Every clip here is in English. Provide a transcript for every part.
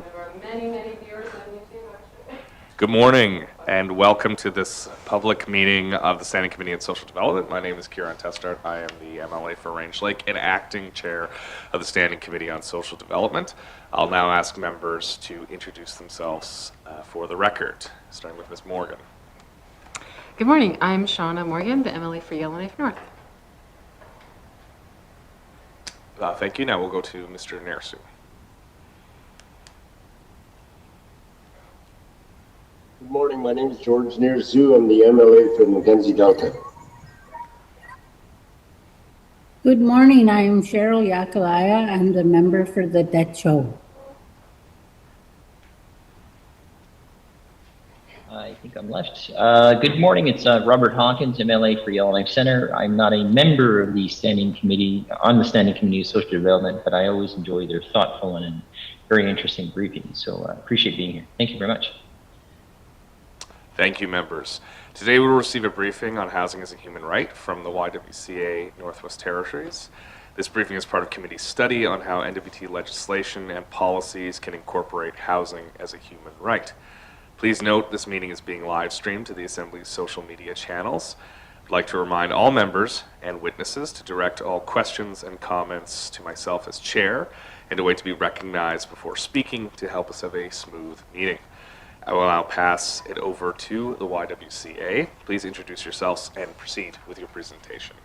There are many, many viewers on YouTube, actually. Good morning, and welcome to this public meeting of the Standing Committee on Social Development. My name is Kieran Testart. I am the MLA for Range Lake and acting chair of the Standing Committee on Social Development. I'll now ask members to introduce themselves for the record, starting with Ms. Morgan. Good morning. I'm Shauna Morgan, the MLA for Yellowknife North. Thank you. Now we'll go to Mr. Nersu. Good morning. My name is George Nersu. I'm the MLA for Mackenzie Delta. Good morning. I am Cheryl Yakalaya. I'm the member for the Dead Show. I think I'm left. Good morning. It's Robert Hawkins, MLA for Yellowknife Center. I'm not a member of the Standing Committee on the Standing Committee of Social Development, but I always enjoy their thoughtful and very interesting briefings. So I appreciate being here. Thank you very much. Thank you, members. Today we will receive a briefing on housing as a human right from the YWCA Northwest Territories. This briefing is part of committee's study on how NWT legislation and policies can incorporate housing as a human right. Please note this meeting is being live streamed to the Assembly's social media channels. I'd like to remind all members and witnesses to direct all questions and comments to myself as chair and to wait to be recognized before speaking to help us have a smooth meeting. I will now pass it over to the YWCA. Please introduce yourselves and proceed with your presentation.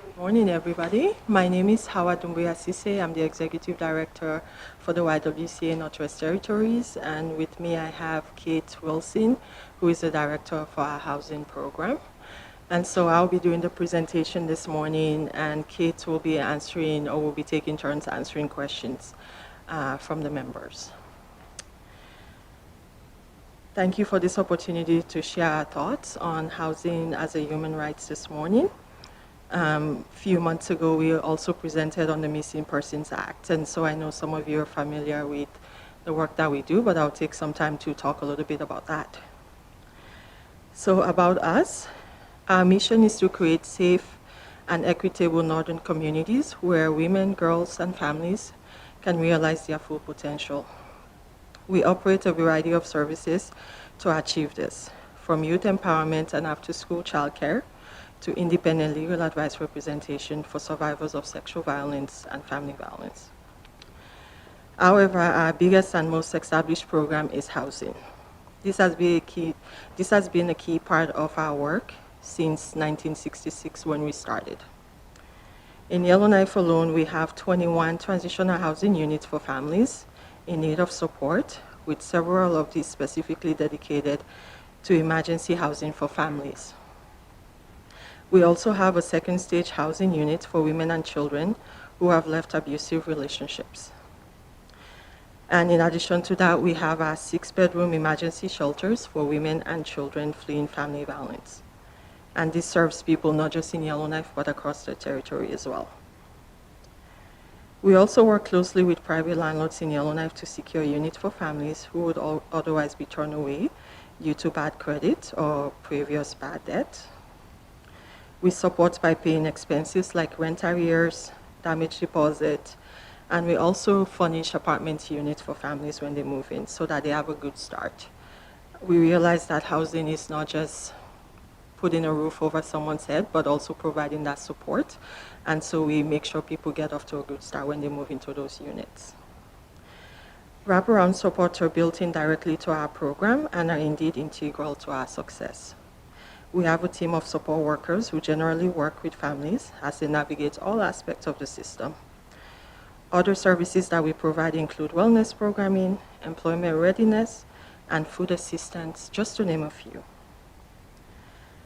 Good morning, everybody. My name is Hawa Doumbouya-Cissé. I'm the Executive Director for the YWCA Northwest Territories, and with me I have Kate Wilson, who is the Director for our housing program. And so I'll be doing the presentation this morning, and Kate will be answering, or will be taking turns answering questions from the members. Thank you for this opportunity to share our thoughts on housing as a human right this morning. Few months ago, we also presented on the Missing Persons Act, and so I know some of you are familiar with the work that we do, but I'll take some time to talk a little bit about that. So about us, our mission is to create safe and equitable northern communities where women, girls, and families can realize their full potential. We operate a variety of services to achieve this, from youth empowerment and after-school childcare to independent legal advice representation for survivors of sexual violence and family violence. However, our biggest and most established program is housing. This has been a key part of our work since 1966 when we started. In Yellowknife alone, we have 21 transitional housing units for families in need of support, with several of these specifically dedicated to emergency housing for families. We also have a second stage housing unit for women and children who have left abusive relationships. And in addition to that, we have our 6-bedroom emergency shelters for women and children fleeing family violence. And this serves people not just in Yellowknife, but across the territory as well. We also work closely with private landlords in Yellowknife to secure units for families who would otherwise be turned away due to bad credit or previous bad debt. We support by paying expenses like rent arrears, damage deposit, and we also furnish apartment units for families when they move in so that they have a good start. We realize that housing is not just putting a roof over someone's head, but also providing that support. And so we make sure people get off to a good start when they move into those units. Wraparound supports are built in directly to our program and are indeed integral to our success. We have a team of support workers who generally work with families as they navigate all aspects of the system. Other services that we provide include wellness programming, employment readiness, and food assistance, just to name a few.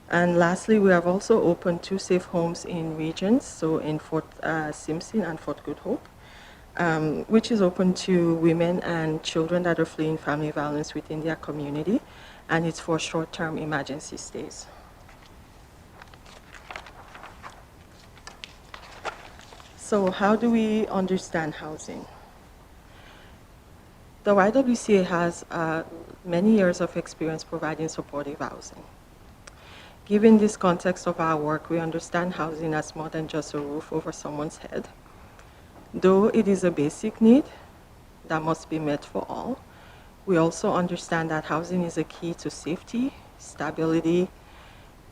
And lastly, we have also opened 2 safe homes in regions, so in Fort Simpson and Fort Good Hope, which is open to women and children that are fleeing family violence within their community, and it's for short-term emergency stays. So how do we understand housing? The YWCA has many years of experience providing supportive housing. Given this context of our work, we understand housing as more than just a roof over someone's head. Though it is a basic need, that must be met for all. We also understand that housing is a key to safety, stability,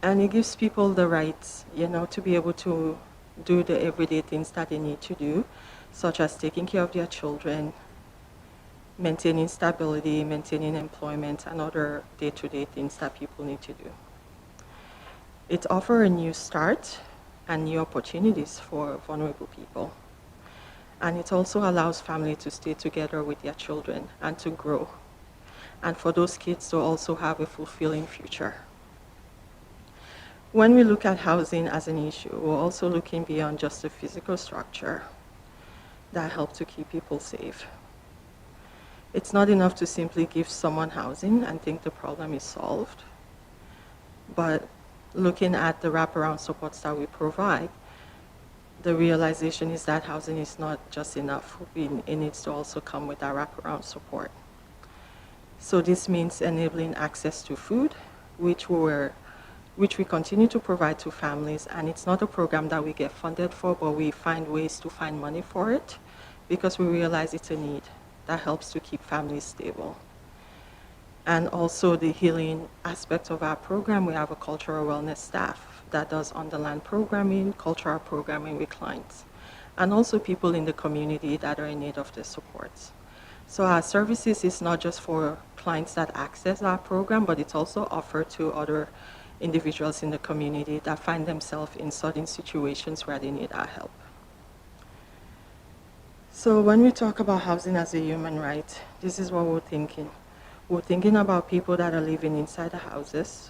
and it gives people the rights, to be able to do the everyday things that they need to do, such as taking care of their children, maintaining stability, maintaining employment, and other day-to-day things that people need to do. It offers a new start and new opportunities for vulnerable people. And it also allows families to stay together with their children and to grow. And for those kids to also have a fulfilling future. When we look at housing as an issue, we're also looking beyond just the physical structure that helps to keep people safe. It's not enough to simply give someone housing and think the problem is solved, but looking at the wraparound supports that we provide, the realization is that housing is not just enough. It needs to also come with that wraparound support. So this means enabling access to food, which we continue to provide to families, and it's not a program that we get funded for, but we find ways to find money for it because we realize it's a need that helps to keep families stable. And also the healing aspect of our program, we have a cultural wellness staff that does on-the-land programming, cultural programming with clients, and also people in the community that are in need of the supports. So our services is not just for clients that access our program, but it's also offered to other individuals in the community that find themselves in certain situations where they need our help. So when we talk about housing as a human right, this is what we're thinking. We're thinking about people that are living inside the houses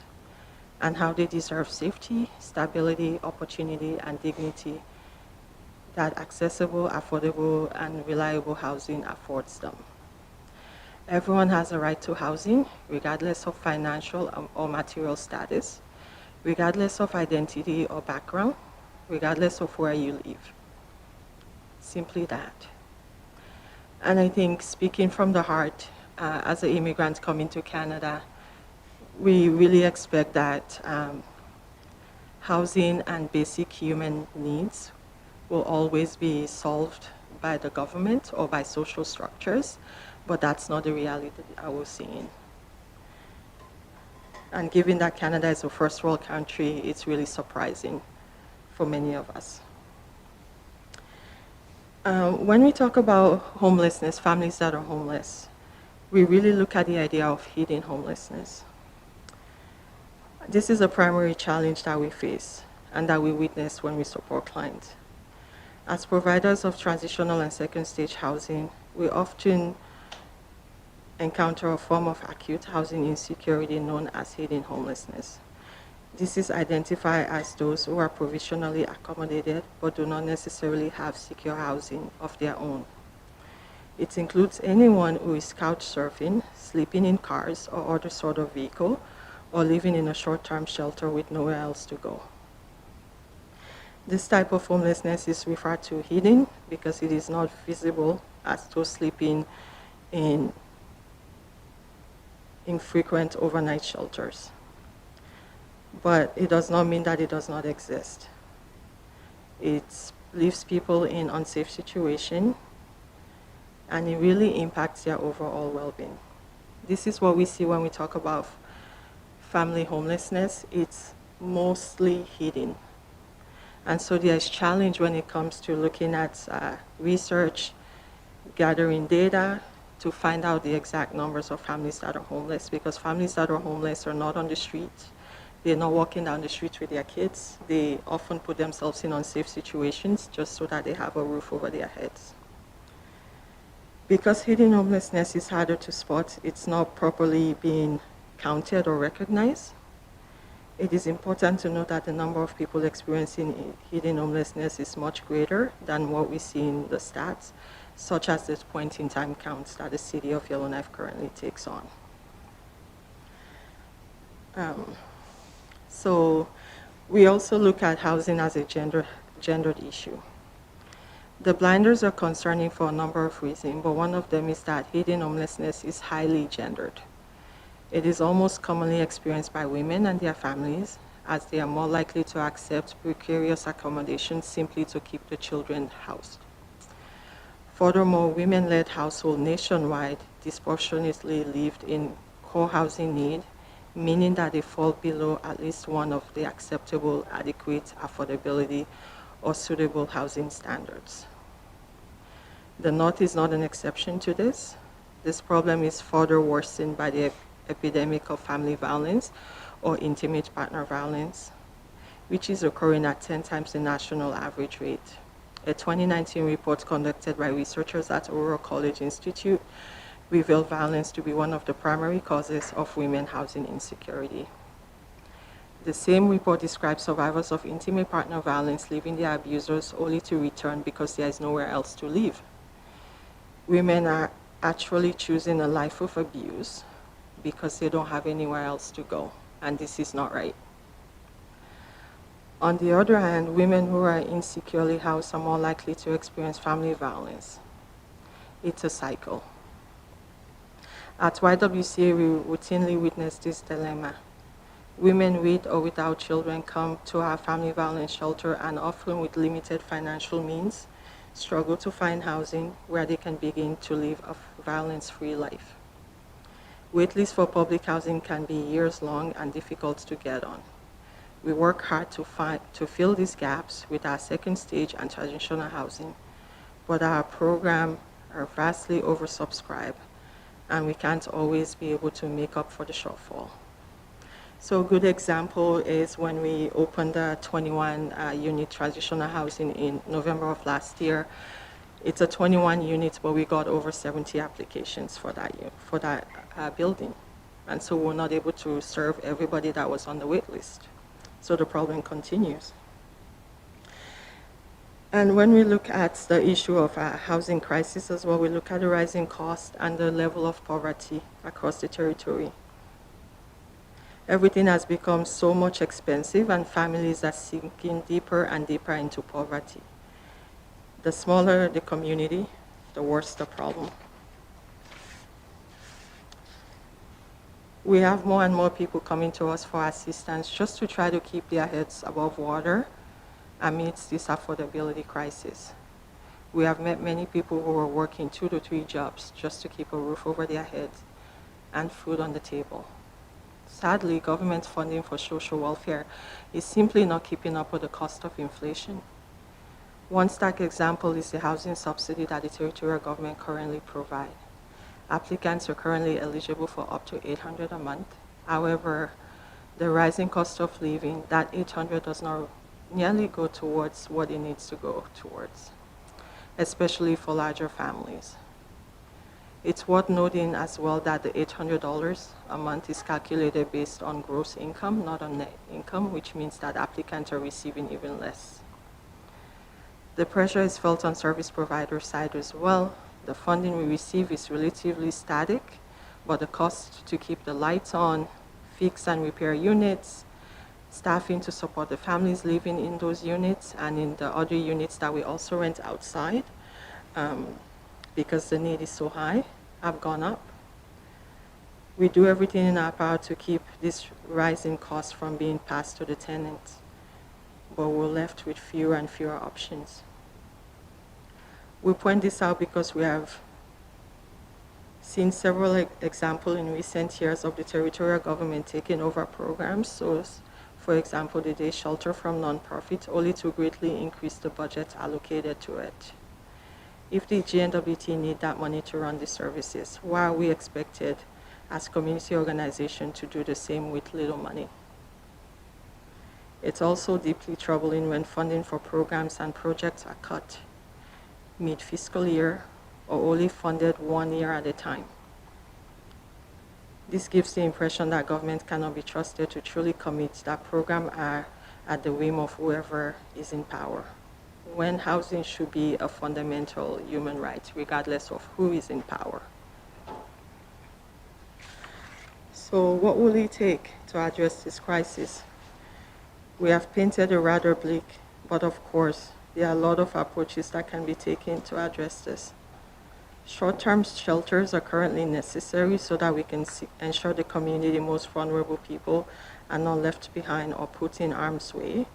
and how they deserve safety, stability, opportunity, and dignity that accessible, affordable, and reliable housing affords them. Everyone has a right to housing, regardless of financial or material status, regardless of identity or background, regardless of where you live. Simply that. And I think speaking from the heart, as an immigrant coming to Canada, we really expect that housing and basic human needs will always be solved by the government or by social structures, but that's not the reality that we're seeing. And given that Canada is a first world country, it's really surprising for many of us. When we talk about homelessness, families that are homeless, we really look at the idea of hidden homelessness. This is a primary challenge that we face and that we witness when we support clients. As providers of transitional and second stage housing, we often encounter a form of acute housing insecurity known as hidden homelessness. This is identified as those who are provisionally accommodated but do not necessarily have secure housing of their own. It includes anyone who is couch surfing, sleeping in cars or other sort of vehicle, or living in a short-term shelter with nowhere else to go. This type of homelessness is referred to hidden because it is not visible as those sleeping in infrequent overnight shelters. But it does not mean that it does not exist. It leaves people in unsafe situations, and it really impacts their overall well-being. This is what we see when we talk about family homelessness. It's mostly hidden. And so there's challenge when it comes to looking at research, gathering data to find out the exact numbers of families that are homeless, because families that are homeless are not on the street. They're not walking down the street with their kids. They often put themselves in unsafe situations just so that they have a roof over their heads. Because hidden homelessness is harder to spot, it's not properly being counted or recognized. It is important to note that the number of people experiencing hidden homelessness is much greater than what we see in the stats, such as this point-in-time counts that the city of Yellowknife currently takes on. So we also look at housing as a gendered issue. The blinders are concerning for a number of reasons, but one of them is that hidden homelessness is highly gendered. It is almost commonly experienced by women and their families, as they are more likely to accept precarious accommodations simply to keep the children housed. Furthermore, women-led households nationwide disproportionately lived in co-housing need, meaning that they fall below at least one of the acceptable, adequate, affordability, or suitable housing standards. The North is not an exception to this. This problem is further worsened by the epidemic of family violence or intimate partner violence, which is occurring at 10 times the national average rate. A 2019 report conducted by researchers at Aurora College Institute revealed violence to be one of the primary causes of women housing insecurity. The same report describes survivors of intimate partner violence leaving their abusers only to return because there is nowhere else to live. Women are actually choosing a life of abuse because they don't have anywhere else to go, and this is not right. On the other hand, women who are insecurely housed are more likely to experience family violence. It's a cycle. At YWCA, we routinely witness this dilemma. Women with or without children come to our family violence shelter and often with limited financial means struggle to find housing where they can begin to live a violence-free life. Waitlists for public housing can be years long and difficult to get on. We work hard to fill these gaps with our second stage and transitional housing, but our programs are vastly oversubscribed, and we can't always be able to make up for the shortfall. So a good example is when we opened the 21-unit transitional housing in November of last year. It's a 21 units, but we got over 70 applications for that building. And so we're not able to serve everybody that was on the wait list. So the problem continues. And when we look at the issue of housing crisis as well, we look at the rising cost and the level of poverty across the territory. Everything has become so much expensive and families are sinking deeper and deeper into poverty. The smaller the community, the worse the problem. We have more and more people coming to us for assistance just to try to keep their heads above water amidst this affordability crisis. We have met many people who are working 2 to 3 jobs just to keep a roof over their heads and food on the table. Sadly, government funding for social welfare is simply not keeping up with the cost of inflation. One stark example is the housing subsidy that the territorial government currently provides. Applicants are currently eligible for up to $800 a month. However, the rising cost of living, that $800 does not nearly go towards what it needs to go towards, especially for larger families. It's worth noting as well that the $800 a month is calculated based on gross income, not on net income, which means that applicants are receiving even less. The pressure is felt on service provider side as well. The funding we receive is relatively static, but the cost to keep the lights on, fix and repair units, staffing to support the families living in those units and in the other units that we also rent outside, because the need is so high, have gone up. We do everything in our power to keep this rising cost from being passed to the tenants, but we're left with fewer and fewer options. We point this out because we have seen several examples in recent years of the territorial government taking over programs. So, for example, the day shelter from nonprofits, only to greatly increase the budget allocated to it. If the NWT need that money to run the services, why are we expected as community organizations to do the same with little money? It's also deeply troubling when funding for programs and projects are cut mid-fiscal year or only funded 1 year at a time. This gives the impression that government cannot be trusted to truly commit that programs are at the whim of whoever is in power, when housing should be a fundamental human right, regardless of who is in power. So what will it take to address this crisis? We have painted a rather bleak, but of course, there are a lot of approaches that can be taken to address this. Short-term shelters are currently necessary so that we can ensure the community most vulnerable people are not left behind or put in harm's way,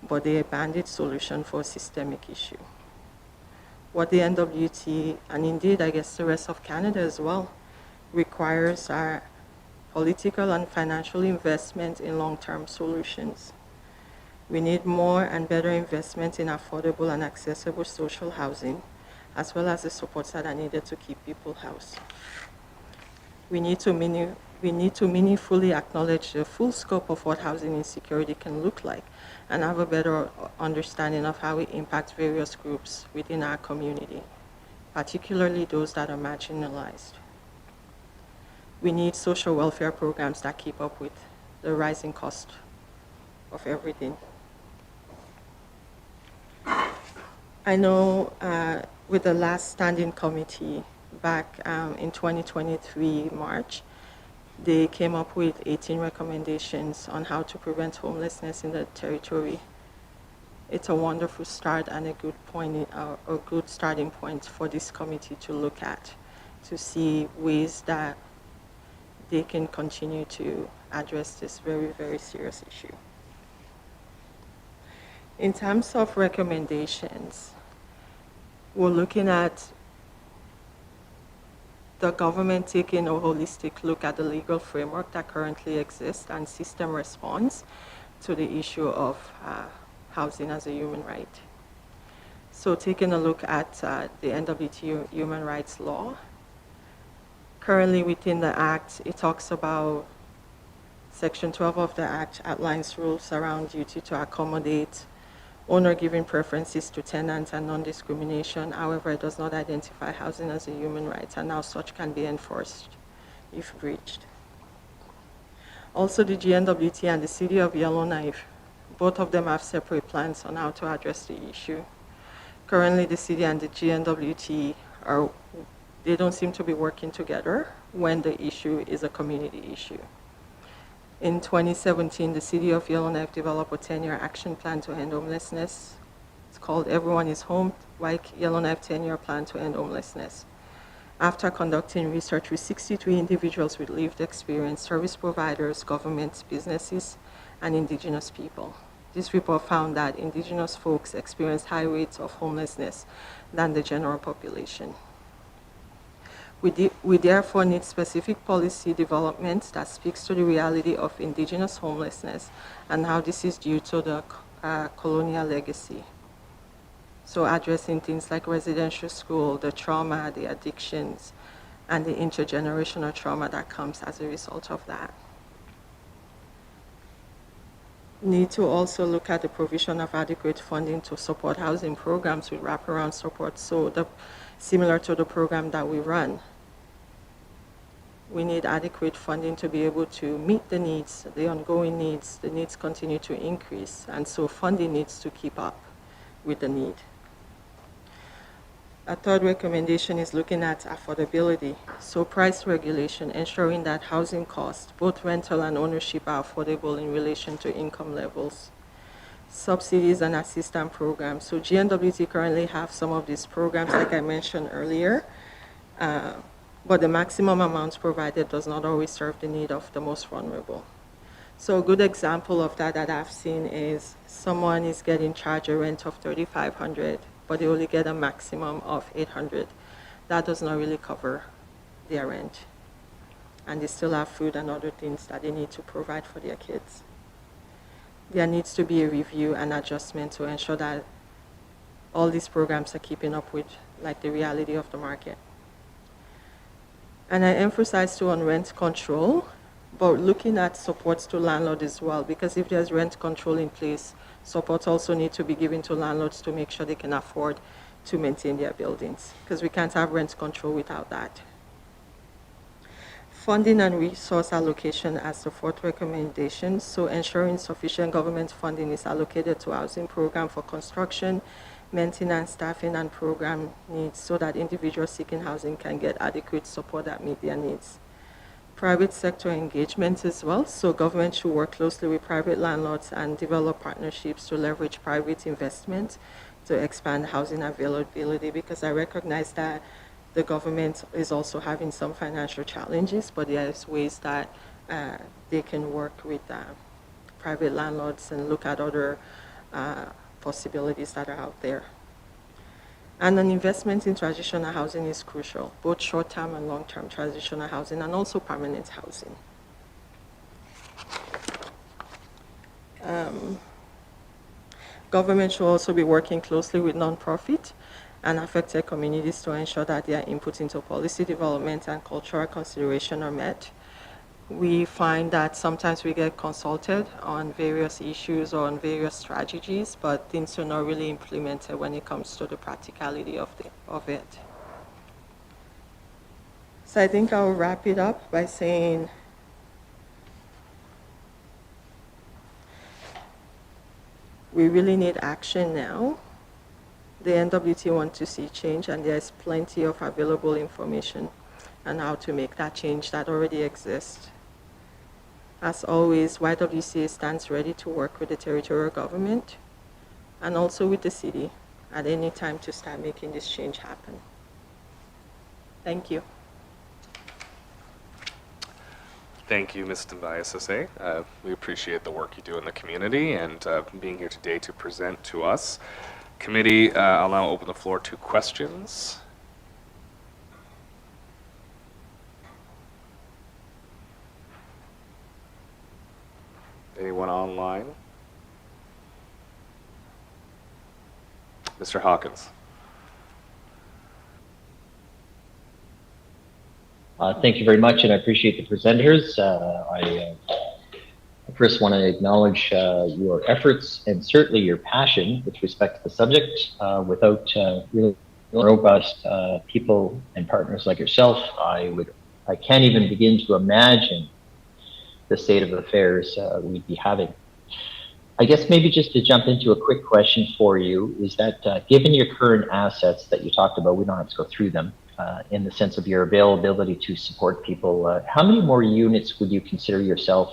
but they're a bandit solution for a systemic issue. what the NWT, and indeed I guess the rest of Canada as well, requires are political and financial investment in long-term solutions. We need more and better investment in affordable and accessible social housing, as well as the supports that are needed to keep people housed. We need to meaningfully acknowledge the full scope of what housing insecurity can look like and have a better understanding of how it impacts various groups within our community, particularly those that are marginalized. We need social welfare programs that keep up with the rising cost of everything. I know with the last standing committee back in 2023, March, they came up with 18 recommendations on how to prevent homelessness in the territory. It's a wonderful start and a good starting point for this committee to look at, to see ways that they can continue to address this very, very serious issue. In terms of recommendations, we're looking at the government taking a holistic look at the legal framework that currently exists and system response to the issue of housing as a human right. So taking a look at the NWT human rights law. Currently within the Act, it talks about Section 12 of the Act outlines rules around duty to accommodate, owner giving preferences to tenants and non-discrimination. However, it does not identify housing as a human right, and now such can be enforced if breached. Also, the GNWT and the City of Yellowknife, both of them have separate plans on how to address the issue. Currently, the City and the GNWT they don't seem to be working together when the issue is a community issue. In 2017, the City of Yellowknife developed a 10-year action plan to end homelessness. It's called Everyone is Home, Yellowknife 10-year plan to end homelessness. After conducting research with 63 individuals with lived experience, service providers, governments, businesses, and Indigenous people. This report found that Indigenous folks experience high rates of homelessness than the general population. We therefore need specific policy development that speaks to the reality of Indigenous homelessness and how this is due to the colonial legacy. So addressing things like residential school, the trauma, the addictions, and the intergenerational trauma that comes as a result of that. Need to also look at the provision of adequate funding to support housing programs with wraparound support, so similar to the program that we run. We need adequate funding to be able to meet the needs, the ongoing needs. The needs continue to increase, and so funding needs to keep up with the need. A third recommendation is looking at affordability. So price regulation, ensuring that housing costs, both rental and ownership, are affordable in relation to income levels. Subsidies and assistance programs. So GNWT currently have some of these programs, like I mentioned earlier, but the maximum amounts provided does not always serve the need of the most vulnerable. So a good example of that I've seen is someone is getting charged a rent of $3,500, but they only get a maximum of $800. That does not really cover their rent. And they still have food and other things that they need to provide for their kids. There needs to be a review and adjustment to ensure that all these programs are keeping up with the reality of the market. And I emphasize too on rent control, but looking at supports to landlords as well, because if there's rent control in place, supports also need to be given to landlords to make sure they can afford to maintain their buildings, because we can't have rent control without that. Funding and resource allocation as the fourth recommendation, so ensuring sufficient government funding is allocated to housing program for construction, maintenance, staffing, and program needs so that individuals seeking housing can get adequate support that meet their needs. Private sector engagement as well, so government should work closely with private landlords and develop partnerships to leverage private investment to expand housing availability, because I recognize that the government is also having some financial challenges, but there's ways that they can work with private landlords and look at other possibilities that are out there. And an investment in transitional housing is crucial, both short-term and long-term transitional housing, and also permanent housing. Government should also be working closely with nonprofit and affected communities to ensure that their input into policy development and cultural consideration are met. We find that sometimes we get consulted on various issues or on various strategies, but things are not really implemented when it comes to the practicality of it. So I think I'll wrap it up by saying we really need action now. The NWT wants to see change, and there's plenty of available information on how to make that change that already exists. As always, YWCA stands ready to work with the territorial government and also with the city at any time to start making this change happen. Thank you. Thank you, Ms. YWCA. We appreciate the work you do in the community and being here today to present to us. Committee, I'll now open the floor to questions. Anyone online? Mr. Hawkins. Thank you very much, and I appreciate the presenters. I first want to acknowledge your efforts and certainly your passion with respect to the subject. Without really robust people and partners like yourself, I can't even begin to imagine the state of affairs we'd be having. I guess maybe just to jump into a quick question for you is that given your current assets that you talked about, we don't have to go through them, in the sense of your availability to support people, how many more units would you consider yourself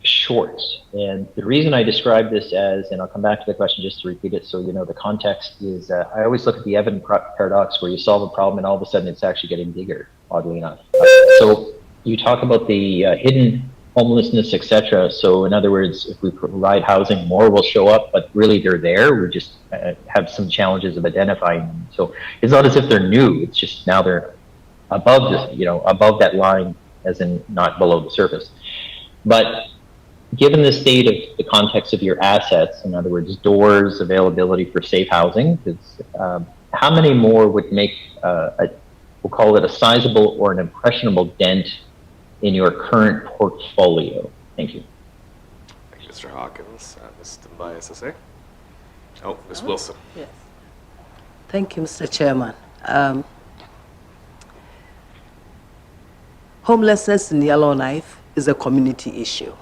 short? And the reason I describe this as, and I'll come back to the question just to repeat it so you know the context, is I always look at the Evan paradox where you solve a problem and all of a sudden it's actually getting bigger, oddly enough. So you talk about the hidden homelessness, etc. So in other words, if we provide housing, more will show up, but really they're there. We just have some challenges of identifying them. So it's not as if they're new. It's just now they're above this, above that line, as in not below the surface. But given the state of the context of your assets, in other words, doors, availability for safe housing, how many more would make we'll call it a sizable or an impressionable dent in your current portfolio? Thank you. Thank you, Mr. Hawkins. Ms. YWCA. Oh, Ms. Wilson. Yes. Thank you, Mr. Chairman. Homelessness in Yellowknife is a community issue.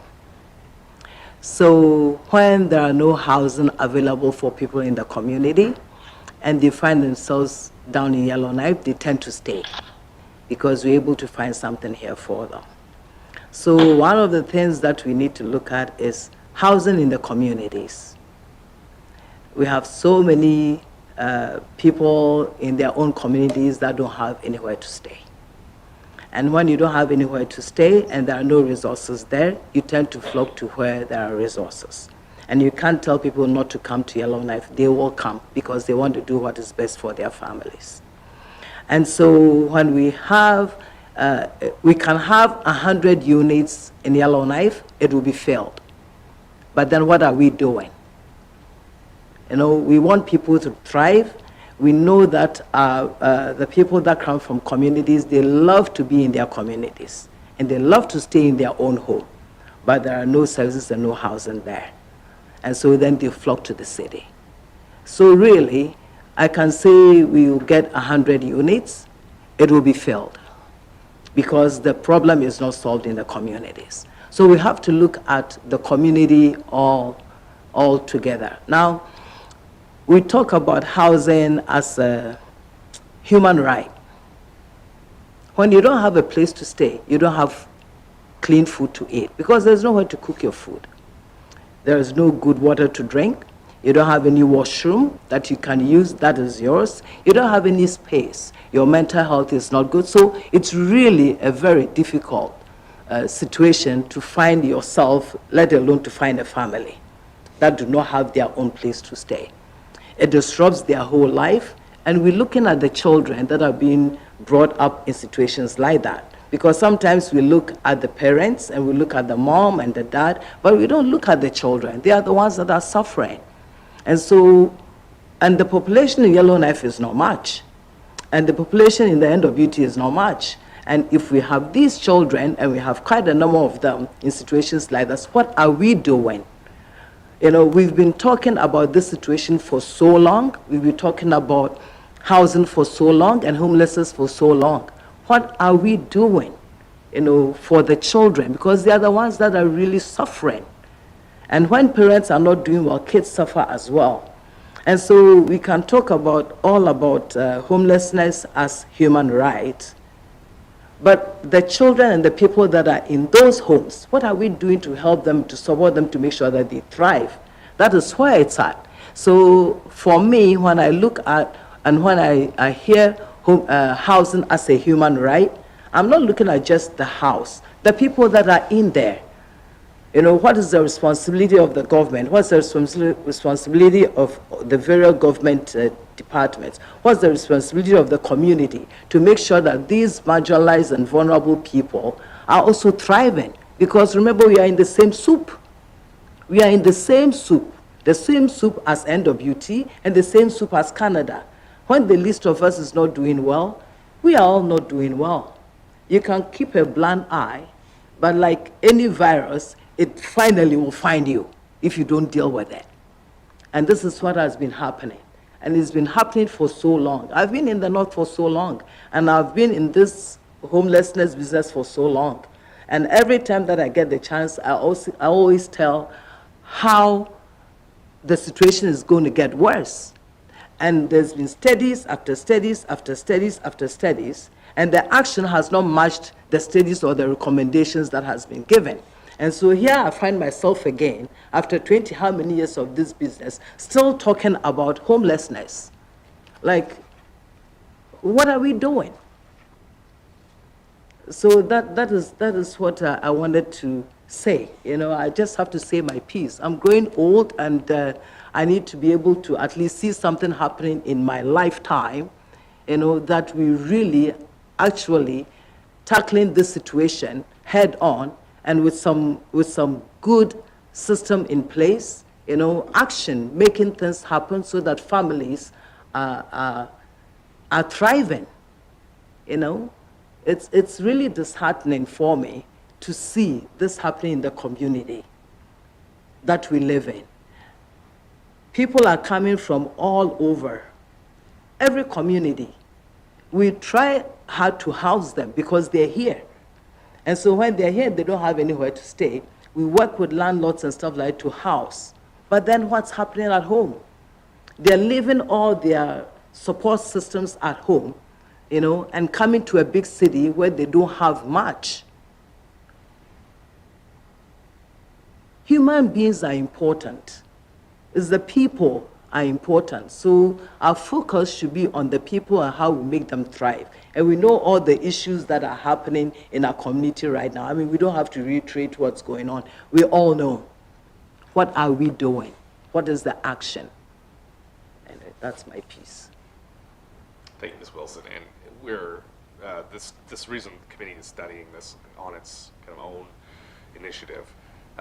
So when there are no housing available for people in the community and they find themselves down in Yellowknife, they tend to stay because we're able to find something here for them. So one of the things that we need to look at is housing in the communities. We have so many people in their own communities that don't have anywhere to stay. And when you don't have anywhere to stay and there are no resources there, you tend to flock to where there are resources. And you can't tell people not to come to Yellowknife. They will come because they want to do what is best for their families. And so when we have, we can have 100 units in Yellowknife, it will be filled. But then what are we doing? We want people to thrive. We know that the people that come from communities, they love to be in their communities and they love to stay in their own home, but there are no services and no housing there. And so then they flock to the city. So really, I can say we will get 100 units, it will be filled because the problem is not solved in the communities. So we have to look at the community all together. Now, we talk about housing as a human right. When you don't have a place to stay, you don't have clean food to eat because there's nowhere to cook your food. There is no good water to drink. You don't have any washroom that you can use that is yours. You don't have any space. Your mental health is not good. So it's really a very difficult situation to find yourself, let alone to find a family that do not have their own place to stay. It disrupts their whole life. And we're looking at the children that are being brought up in situations like that. Because sometimes we look at the parents and we look at the mom and the dad, but we don't look at the children. They are the ones that are suffering. And so, and the population in Yellowknife is not much. And the population in the NWT is not much. And if we have these children, and we have quite a number of them in situations like this, what are we doing? You know, we've been talking about this situation for so long. We've been talking about housing for so long and homelessness for so long. What are we doing, you know, for the children? Because they are the ones that are really suffering. And when parents are not doing well, kids suffer as well. And so we can talk about all about homelessness as human rights. But the children and the people that are in those homes, what are we doing to help them, to support them, to make sure that they thrive? That is where it's at. So for me, when I look at and when I hear housing as a human right, I'm not looking at just the house, the people that are in there. You know, what is the responsibility of the government? What's the responsibility of the various government departments? What's the responsibility of the community to make sure that these marginalized and vulnerable people are also thriving? Because remember, we are in the same soup. We are in the same soup as NWT and the same soup as Canada. When the least of us is not doing well, we are all not doing well. You can keep a blind eye, but like any virus, it finally will find you if you don't deal with it. And this is what has been happening. And it's been happening for so long. I've been in the North for so long, and I've been in this homelessness business for so long. And every time that I get the chance, I always tell how the situation is going to get worse. And there's been studies after studies after studies after studies, and the action has not matched the studies or the recommendations that has been given. And so here I find myself again, after 20 how many years of this business, still talking about homelessness. Like, what are we doing? So that is what I wanted to say. You know, I just have to say my piece. I'm growing old, and I need to be able to at least see something happening in my lifetime, you know, that we really actually tackling this situation head on, and with some good system in place, you know, action, making things happen so that families are thriving, you know. It's really disheartening for me to see this happening in the community that we live in. People are coming from all over, every community. We try hard to house them because they're here. And so when they're here, they don't have anywhere to stay. We work with landlords and stuff like that to house. But then what's happening at home? They're leaving all their support systems at home, you know, and coming to a big city where they don't have much. Human beings are important. It's the people are important. So our focus should be on the people and how we make them thrive. And we know all the issues that are happening in our community right now. I mean, we don't have to reiterate what's going on. We all know. What are we doing? What is the action? And that's my piece. Thank you, Ms. Wilson. And we're this reason the committee is studying this on its kind of own initiative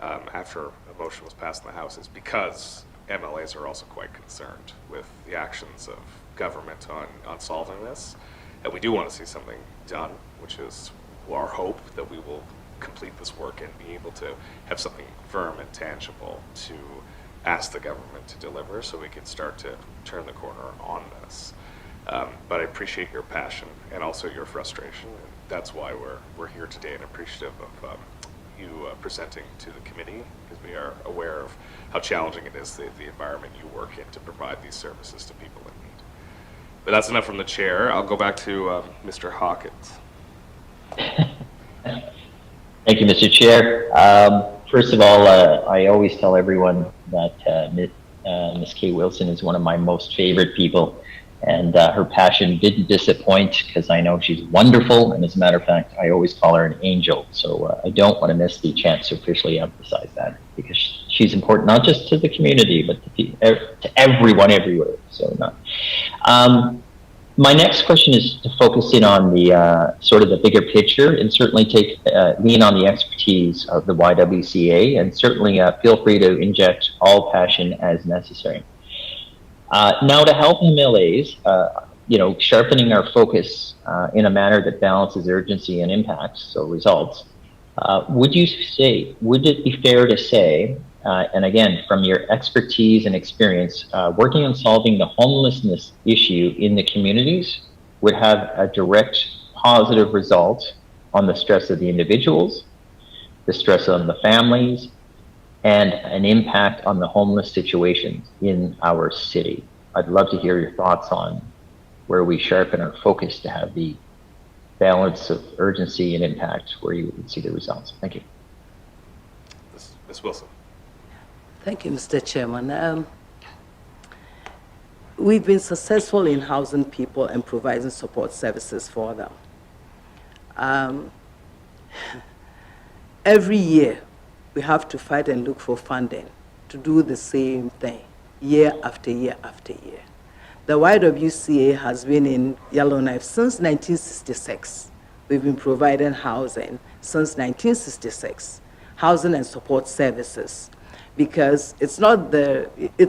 after a motion was passed in the House is because MLAs are also quite concerned with the actions of government on solving this. And we do want to see something done, which is our hope that we will complete this work and be able to have something firm and tangible to ask the government to deliver so we can start to turn the corner on this. But I appreciate your passion and also your frustration. And that's why we're here today and appreciative of you presenting to the committee, because we are aware of how challenging it is, the environment you work in, to provide these services to people in need. But that's enough from the chair. I'll go back to Mr. Hawkins. Thank you, Mr. Chair. First of all, I always tell everyone that Ms. Kay Wilson is one of my most favorite people, and her passion didn't disappoint because I know she's wonderful, and as a matter of fact, I always call her an angel, so I don't want to miss the chance to officially emphasize that because she's important not just to the community, but to everyone everywhere. So not. My next question is to focus in on the sort of the bigger picture, and certainly lean on the expertise of the YWCA, and certainly feel free to inject all passion as necessary. Now, to help MLAs, sharpening our focus in a manner that balances urgency and impact, so results. Would it be fair to say, and again, from your expertise and experience, working on solving the homelessness issue in the communities would have a direct positive result on the stress of the individuals, the stress on the families, and an impact on the homeless situations in our city? I'd love to hear your thoughts on where we sharpen our focus to have the balance of urgency and impact where you would see the results. Thank you. Ms. Wilson. Thank you, Mr. Chairman. We've been successful in housing people and providing support services for them. Every year, we have to fight and look for funding to do the same thing, year after year after year. The YWCA has been in Yellowknife since 1966. We've been providing housing since 1966, housing and support services, because it's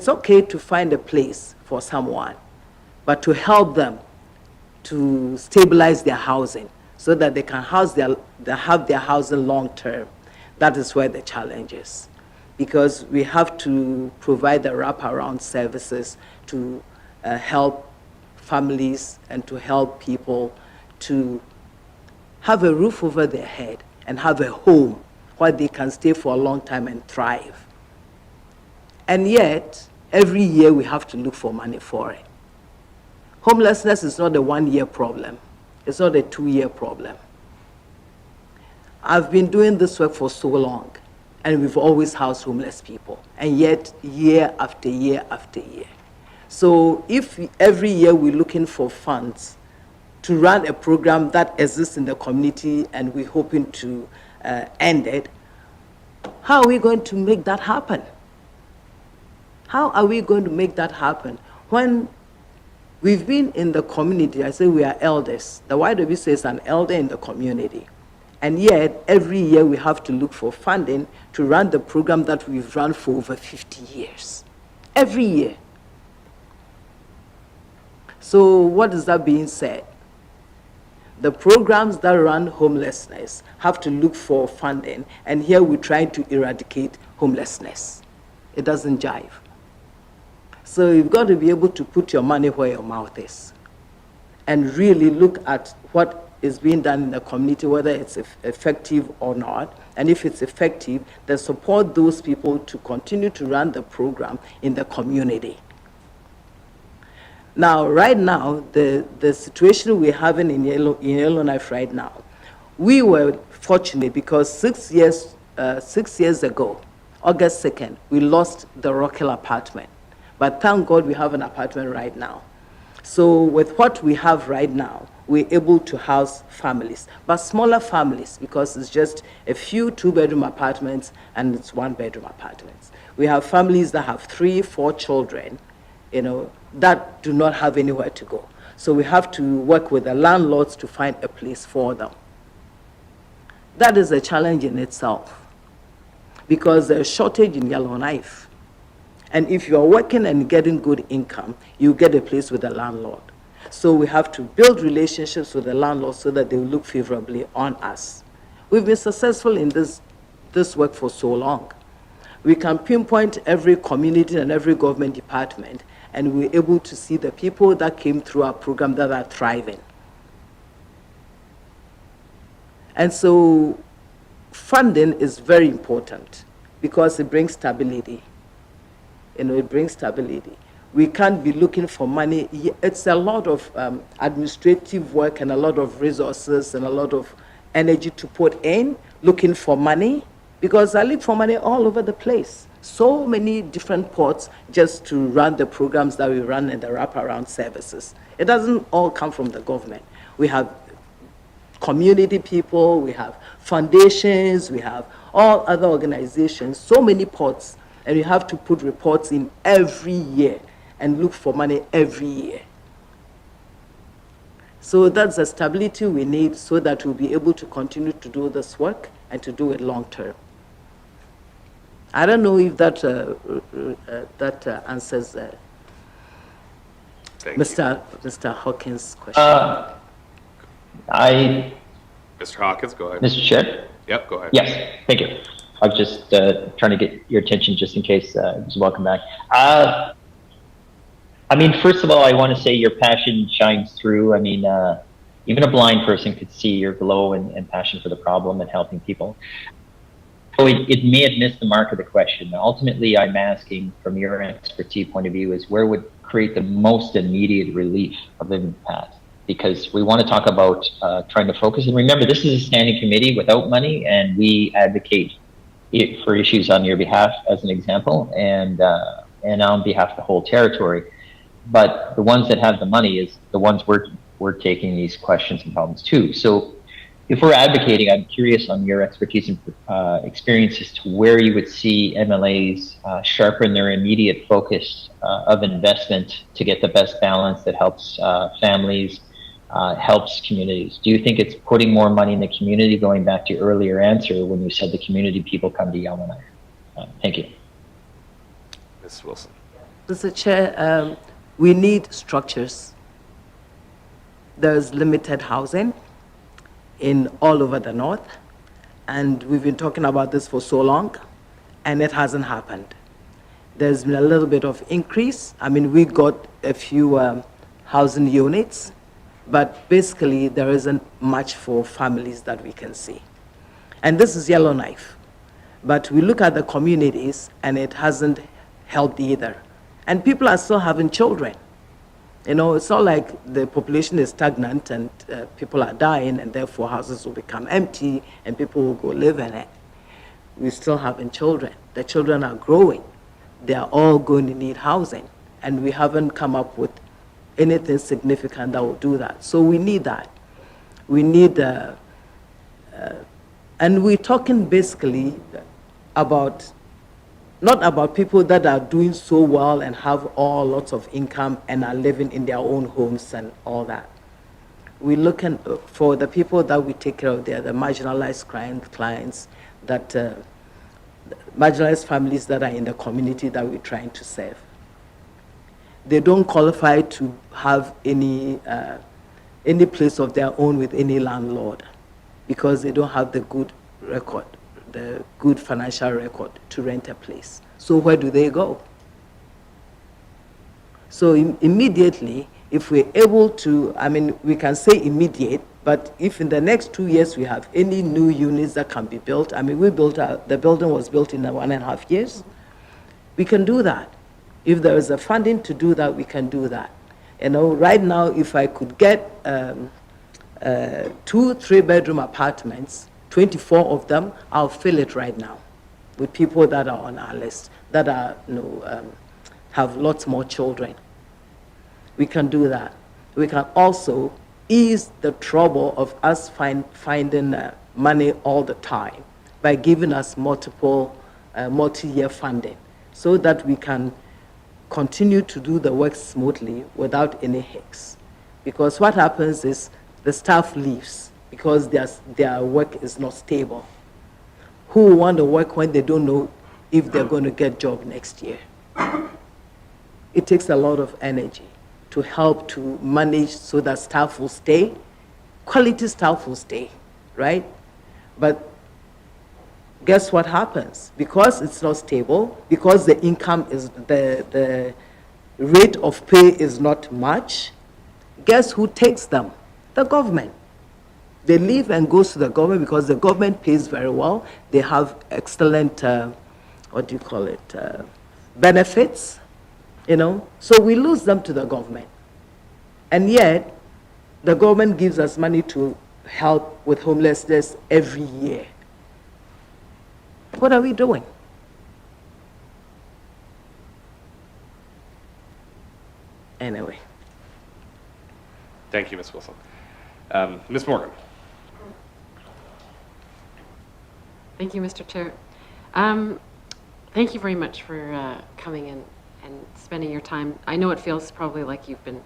okay to find a place for someone, but to help them to stabilize their housing so that they can have their housing long term. That is where the challenge is, because we have to provide the wraparound services to help families and to help people to have a roof over their head and have a home where they can stay for a long time and thrive. And yet, every year we have to look for money for it. Homelessness is not a 1-year problem. It's not a 2-year problem. I've been doing this work for so long, and we've always housed homeless people, and yet year after year after year. So if every year we're looking for funds to run a program that exists in the community and we're hoping to end it, how are we going to make that happen? How are we going to make that happen when we've been in the community? I say we are elders. The YWCA is an elder in the community. And yet, every year we have to look for funding to run the program that we've run for over 50 years. Every year. So what is that being said? The programs that run homelessness have to look for funding, and here we're trying to eradicate homelessness. It doesn't jive. So you've got to be able to put your money where your mouth is and really look at what is being done in the community, whether it's effective or not. And if it's effective, then support those people to continue to run the program in the community. Now, right now, the situation we're having in Yellowknife right now, we were fortunate because 6 years ago, August 2nd, we lost the Rock Hill apartment. But thank God we have an apartment right now. So with what we have right now, we're able to house families, but smaller families, because it's just a few 2-bedroom apartments and it's 1-bedroom apartments. We have families that have 3, 4 children, that do not have anywhere to go. So we have to work with the landlords to find a place for them. That is a challenge in itself, because there's a shortage in Yellowknife. And if you're working and getting good income, you get a place with the landlord. So we have to build relationships with the landlord so that they will look favorably on us. We've been successful in this work for so long. We can pinpoint every community and every government department, and we're able to see the people that came through our program that are thriving. And so funding is very important because it brings stability. It brings stability. We can't be looking for money. It's a lot of administrative work and a lot of resources and a lot of energy to put in looking for money, because I look for money all over the place. So many different ports just to run the programs that we run in the wraparound services. It doesn't all come from the government. We have community people, we have foundations, we have all other organizations, so many ports And you have to put reports in every year and look for money every year. So that's the stability we need so that we'll be able to continue to do this work and to do it long term. I don't know if that answers Thank you. Mr. Hawkins' question. Mr. Hawkins, go ahead. Mr. Chair? Yep, go ahead. Yes, thank you. I was just trying to get your attention just in case it was welcome back. I mean, first of all, I want to say your passion shines through. I mean, even a blind person could see your glow and passion for the problem and helping people. So it may have missed the mark of the question. Ultimately, I'm asking from your expertise point of view is where would create the most immediate relief of living the past? Because we want to talk about trying to focus. And remember, this is a standing committee without money, and we advocate for issues on your behalf, as an example, and on behalf of the whole territory. But the ones that have the money is the ones we're taking these questions and problems to. So if we're advocating, I'm curious on your expertise and experience as to where you would see MLAs sharpen their immediate focus of investment to get the best balance that helps families, helps communities. Do you think it's putting more money in the community, going back to your earlier answer when you said the community people come to Yellowknife? Thank you. Ms. Wilson. Mr. Chair, we need structures. There's limited housing in all over the north, and we've been talking about this for so long, and it hasn't happened. There's been a little bit of increase. I mean, we got a few housing units, but basically there isn't much for families that we can see. And this is Yellowknife, but we look at the communities and it hasn't helped either. And people are still having children. You know, it's not like the population is stagnant and people are dying and therefore houses will become empty and people will go live in it. We're still having children. The children are growing. They are all going to need housing. And we haven't come up with anything significant that will do that. So we need that. We need, and we're talking basically about, not about people that are doing so well and have all lots of income and are living in their own homes and all that. We're looking for the people that we take care of. They're the marginalized clients, that marginalized families that are in the community that we're trying to serve. They don't qualify to have any place of their own with any landlord because they don't have the good record, the good financial record to rent a place. So where do they go? So immediately, if we're able to, I mean, we can say immediate, but if in the next 2 years we have any new units that can be built, I mean, the building was built in 1.5 years, we can do that. If there is a funding to do that, we can do that. You know, right now, if I could get 2 3-bedroom apartments, 24 of them, I'll fill it right now with people that are on our list, that are, have lots more children. We can do that. We can also ease the trouble of us finding money all the time by giving us multi-year funding so that we can continue to do the work smoothly without any hiccups. Because what happens is the staff leaves because their work is not stable. Who want to work when they don't know if they're going to get job next year? It takes a lot of energy to help to manage so that staff will stay, quality staff will stay, right? But guess what happens? Because it's not stable, because the income is, the rate of pay is not much, guess who takes them? The government. They leave and goes to the government because the government pays very well. They have excellent, benefits, So we lose them to the government. And yet, the government gives us money to help with homelessness every year. What are we doing? Anyway. Thank you, Ms. Wilson. Ms. Morgan. Thank you, Mr. Chair. Thank you very much for coming in and spending your time. I know it feels probably like you've been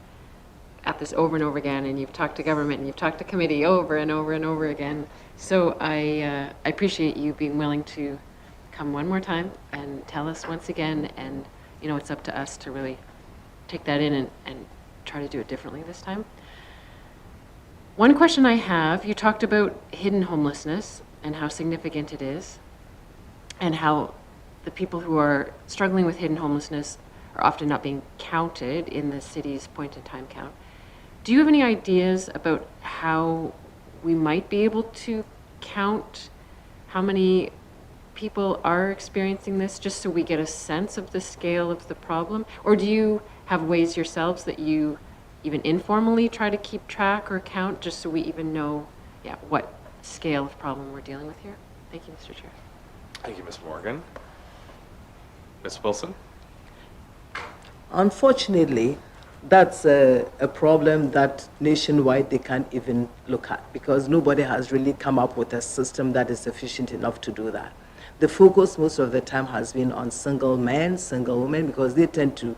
at this over and over again, and you've talked to government and you've talked to committee over and over and over again. So I appreciate you being willing to come one more time and tell us once again, and it's up to us to really take that in and try to do it differently this time. One question I have, you talked about hidden homelessness and how significant it is, and how the people who are struggling with hidden homelessness are often not being counted in the city's point-in-time count. Do you have any ideas about how we might be able to count how many people are experiencing this, just so we get a sense of the scale of the problem? Or do you have ways yourselves that you even informally try to keep track or count, just so we even know what scale of problem we're dealing with here? Thank you, Mr. Chair. Thank you, Ms. Morgan. Ms. Wilson? Unfortunately, that's a problem that nationwide they can't even look at, because nobody has really come up with a system that is efficient enough to do that. The focus most of the time has been on single men, single women, because the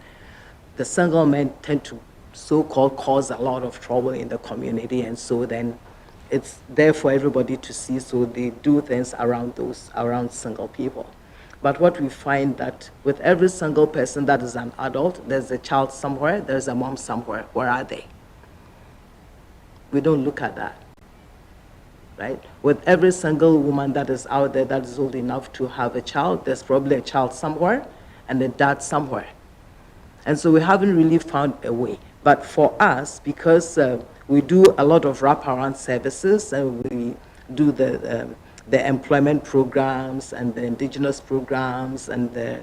single men tend to so-called cause a lot of trouble in the community, and so then it's there for everybody to see, so they do things around single people. But what we find that with every single person that is an adult, there's a child somewhere, there's a mom somewhere. Where are they? We don't look at that, right? With every single woman that is out there that is old enough to have a child, there's probably a child somewhere and a dad somewhere. And so we haven't really found a way. But for us, because we do a lot of wraparound services, and we do the employment programs and the indigenous programs and the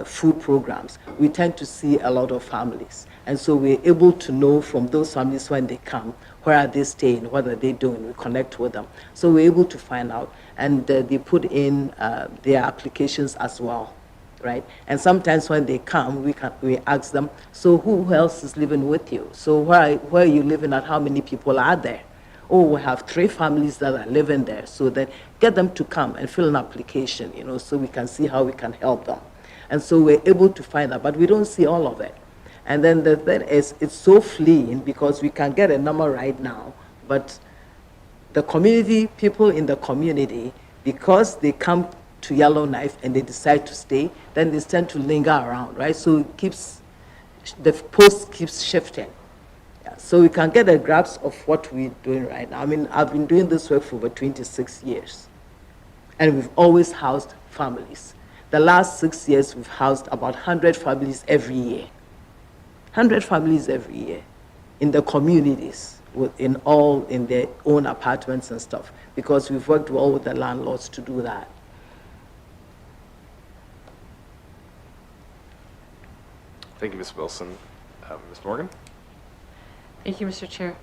food programs, we tend to see a lot of families. And so we're able to know from those families when they come, where are they staying, what are they doing, we connect with them. So we're able to find out, and they put in their applications as well, right? And sometimes when they come, we ask them, so who else is living with you? So where are you living at? How many people are there? Oh, we have 3 families that are living there. So then get them to come and fill an application, so we can see how we can help them. And so we're able to find that, but we don't see all of it. And then the thing is, it's so fleeing, because we can get a number right now, but the community, people in the community, because they come to Yellowknife and they decide to stay, then they tend to linger around, right? So the post keeps shifting. So we can get a grasp of what we're doing right now. I mean, I've been doing this work for over 26 years, and we've always housed families. The last 6 years, we've housed about 100 families every year. 100 families every year in the communities, in their own apartments and stuff, because we've worked well with the landlords to do that. Thank you, Ms. Wilson. Ms. Morgan? Thank you, Mr. Chair.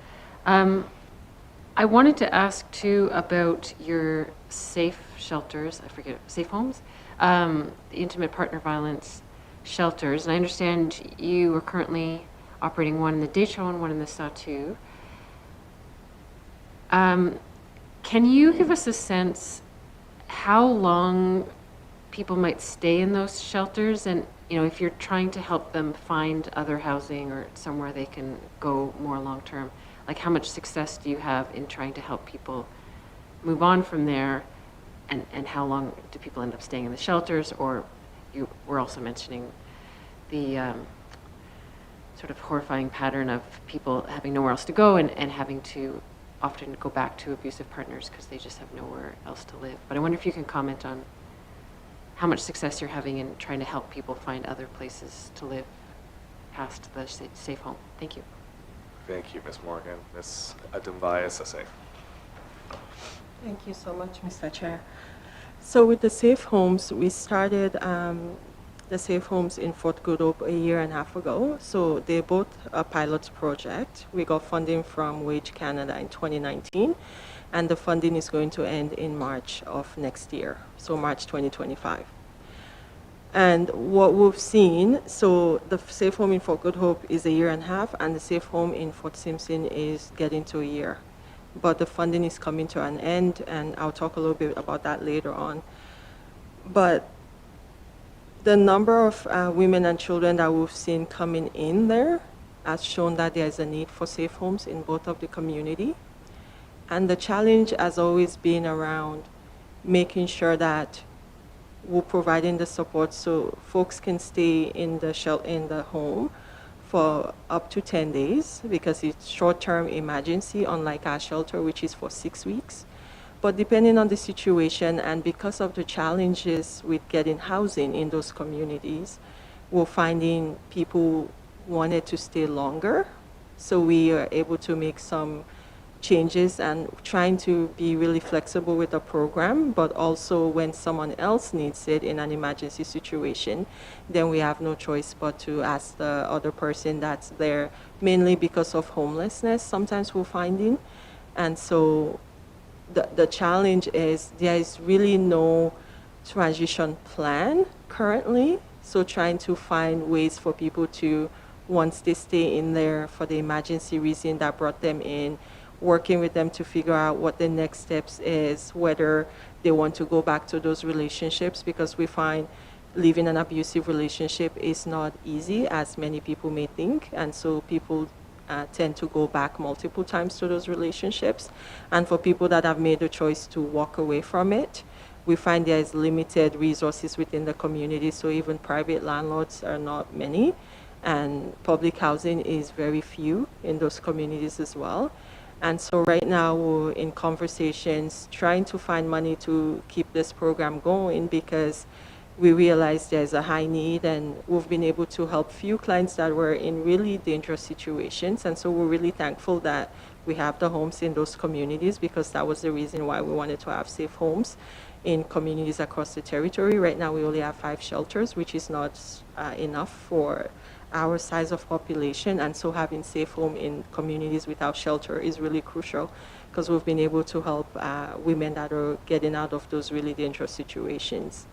I wanted to ask too about your safe shelters, safe homes, the intimate partner violence shelters. And I understand you are currently operating one in the Deschaux and one in the Satu. Can you give us a sense how long people might stay in those shelters, and if you're trying to help them find other housing or somewhere they can go more long term, like how much success do you have in trying to help people move on from there, and how long do people end up staying in the shelters? Or you were also mentioning the sort of horrifying pattern of people having nowhere else to go and having to often go back to abusive partners because they just have nowhere else to live. But I wonder if you can comment on how much success you're having in trying to help people find other places to live past the safe home. Thank you. Thank you, Ms. Morgan. Ms. Adumbai, SSA. Thank you so much, Mr. Chair. So with the safe homes, we started the safe homes in Fort Good Hope a year and a half ago. So they're both a pilot project. We got funding from Wage Canada in 2019, and the funding is going to end in March of next year, so March 2025. And what we've seen, so the safe home in Fort Good Hope is a year and a half, and the safe home in Fort Simpson is getting to a year. But the funding is coming to an end, and I'll talk a little bit about that later on. But The number of women and children that we've seen coming in there has shown that there is a need for safe homes in both of the community. And the challenge has always been around making sure that we're providing the support so folks can stay in the home for up to 10 days because it's short-term emergency, unlike our shelter, which is for 6 weeks. But depending on the situation and because of the challenges with getting housing in those communities, we're finding people wanted to stay longer. So we are able to make some changes and trying to be really flexible with the program, but also when someone else needs it in an emergency situation, then we have no choice but to ask the other person that's there, mainly because of homelessness sometimes we're finding. And so the challenge is there is really no transition plan currently. So trying to find ways for people to, once they stay in there for the emergency reason that brought them in, working with them to figure out what the next steps is, whether they want to go back to those relationships, because we find leaving an abusive relationship is not easy, as many people may think. And so people tend to go back multiple times to those relationships. And for people that have made the choice to walk away from it, we find there is limited resources within the community. So even private landlords are not many, and public housing is very few in those communities as well. And so right now we're in conversations trying to find money to keep this program going, because we realize there's a high need, and we've been able to help few clients that were in really dangerous situations. And so we're really thankful that we have the homes in those communities, because that was the reason why we wanted to have safe homes in communities across the territory. Right now we only have 5 shelters, which is not enough for our size of population. And so having safe home in communities without shelter is really crucial, because we've been able to help women that are getting out of those really dangerous situations.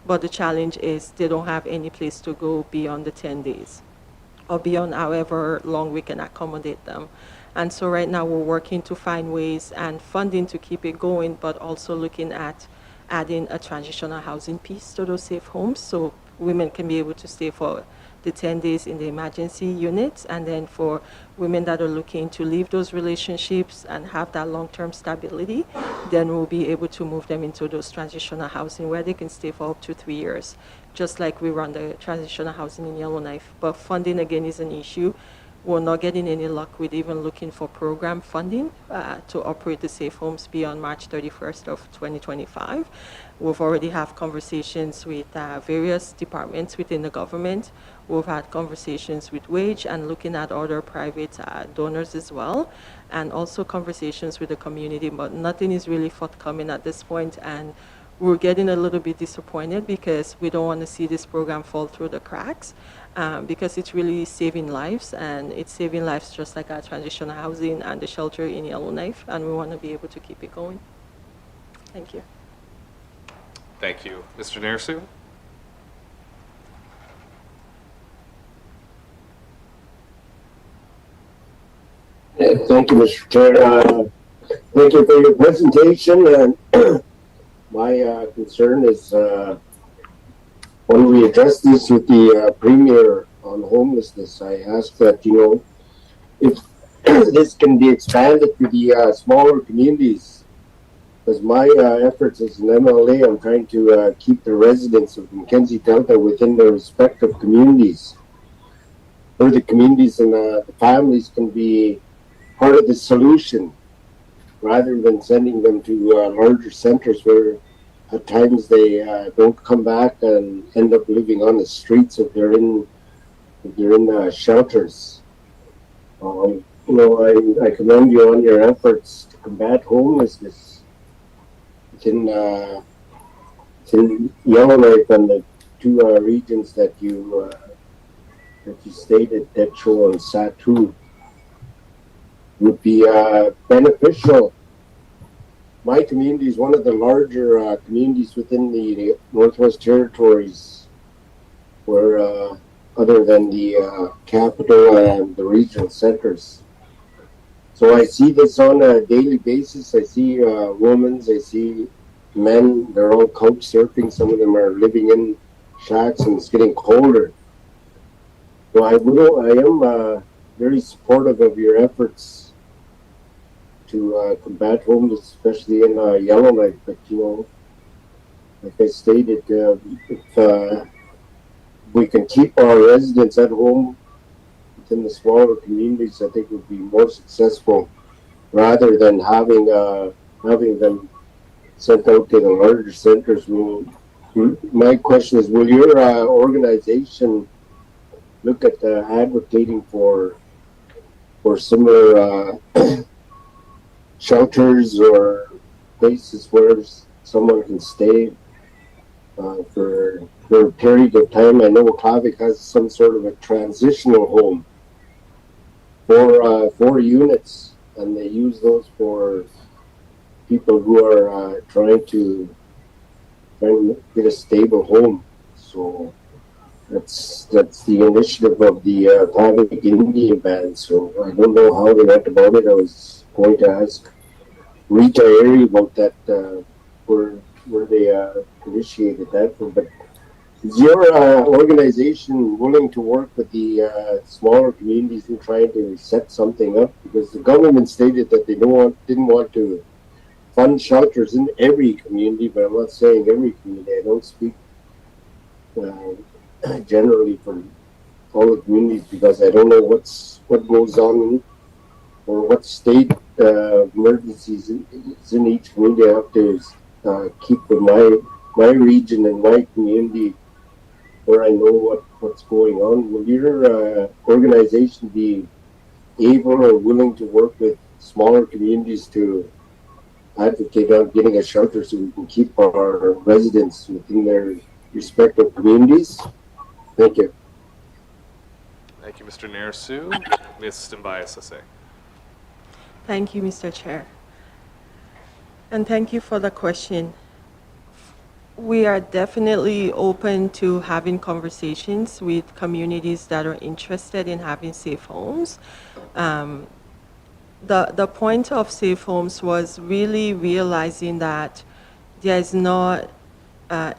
But the challenge is they don't have any place to go beyond the 10 days or beyond however long we can accommodate them. And so right now we're working to find ways and funding to keep it going, but also looking at adding a transitional housing piece to those safe homes so women can be able to stay for the 10 days in the emergency units. And then for women that are looking to leave those relationships and have that long-term stability, then we'll be able to move them into those transitional housing where they can stay for up to 3 years, just like we run the transitional housing in Yellowknife. But funding, again, is an issue. We're not getting any luck with even looking for program funding to operate the safe homes beyond March 31st of 2025. We've already had conversations with various departments within the government. We've had conversations with WAGE and looking at other private donors as well, and also conversations with the community, but nothing is really forthcoming at this point. And we're getting a little bit disappointed because we don't want to see this program fall through the cracks, because it's really saving lives, and it's saving lives just like our transitional housing and the shelter in Yellowknife, and we want to be able to keep it going. Thank you. Thank you. Mr. Nersu? Thank you, Mr. Chair. Thank you for your presentation. And my concern is when we address this with the Premier on homelessness, I ask that, if this can be expanded to the smaller communities, because my efforts as an MLA, I'm trying to keep the residents of the Mackenzie Delta within their respective communities, where the communities and the families can be part of the solution, rather than sending them to larger centers where at times they don't come back and end up living on the streets if they're in shelters. I commend you on your efforts to combat homelessness in Yellowknife and the 2 regions that you stated, Decho and Satu, would be beneficial. My community is one of the larger communities within the Northwest Territories, where other than the capital and the regional centers. So I see this on a daily basis. I see women, I see men, they're all couch surfing. Some of them are living in shacks and it's getting colder. So I am very supportive of your efforts to combat homelessness, especially in Yellowknife. But like I stated, if we can keep our residents at home within the smaller communities, I think would be more successful rather than having them sent out to the larger centers. My question is, will your organization look at advocating for similar shelters or places where someone can stay for a period of time? I know Klavik has some sort of a transitional home for 4 units, and they use those for people who are trying to get a stable home. So that's the initiative of the Klavik Indian Band. So I don't know how they went about it. I was going to ask Rita Airy about that, where they initiated that from. But is your organization willing to work with the smaller communities and trying to set something up? Because the government stated that they didn't want to fund shelters in every community, but I'm not saying every community. I don't speak generally for all the communities because I don't know what goes on or what state emergencies is in each community. I have to keep with my region and my community where I know what's going on. Will your organization be able or willing to work with smaller communities to advocate on getting a shelter so we can keep our residents within their respective communities? Thank you. Thank you, Mr. Narasu. Ms. Stimbayasase. Thank you, Mr. Chair. And thank you for the question. We are definitely open to having conversations with communities that are interested in having safe homes. The point of safe homes was really realizing that there is not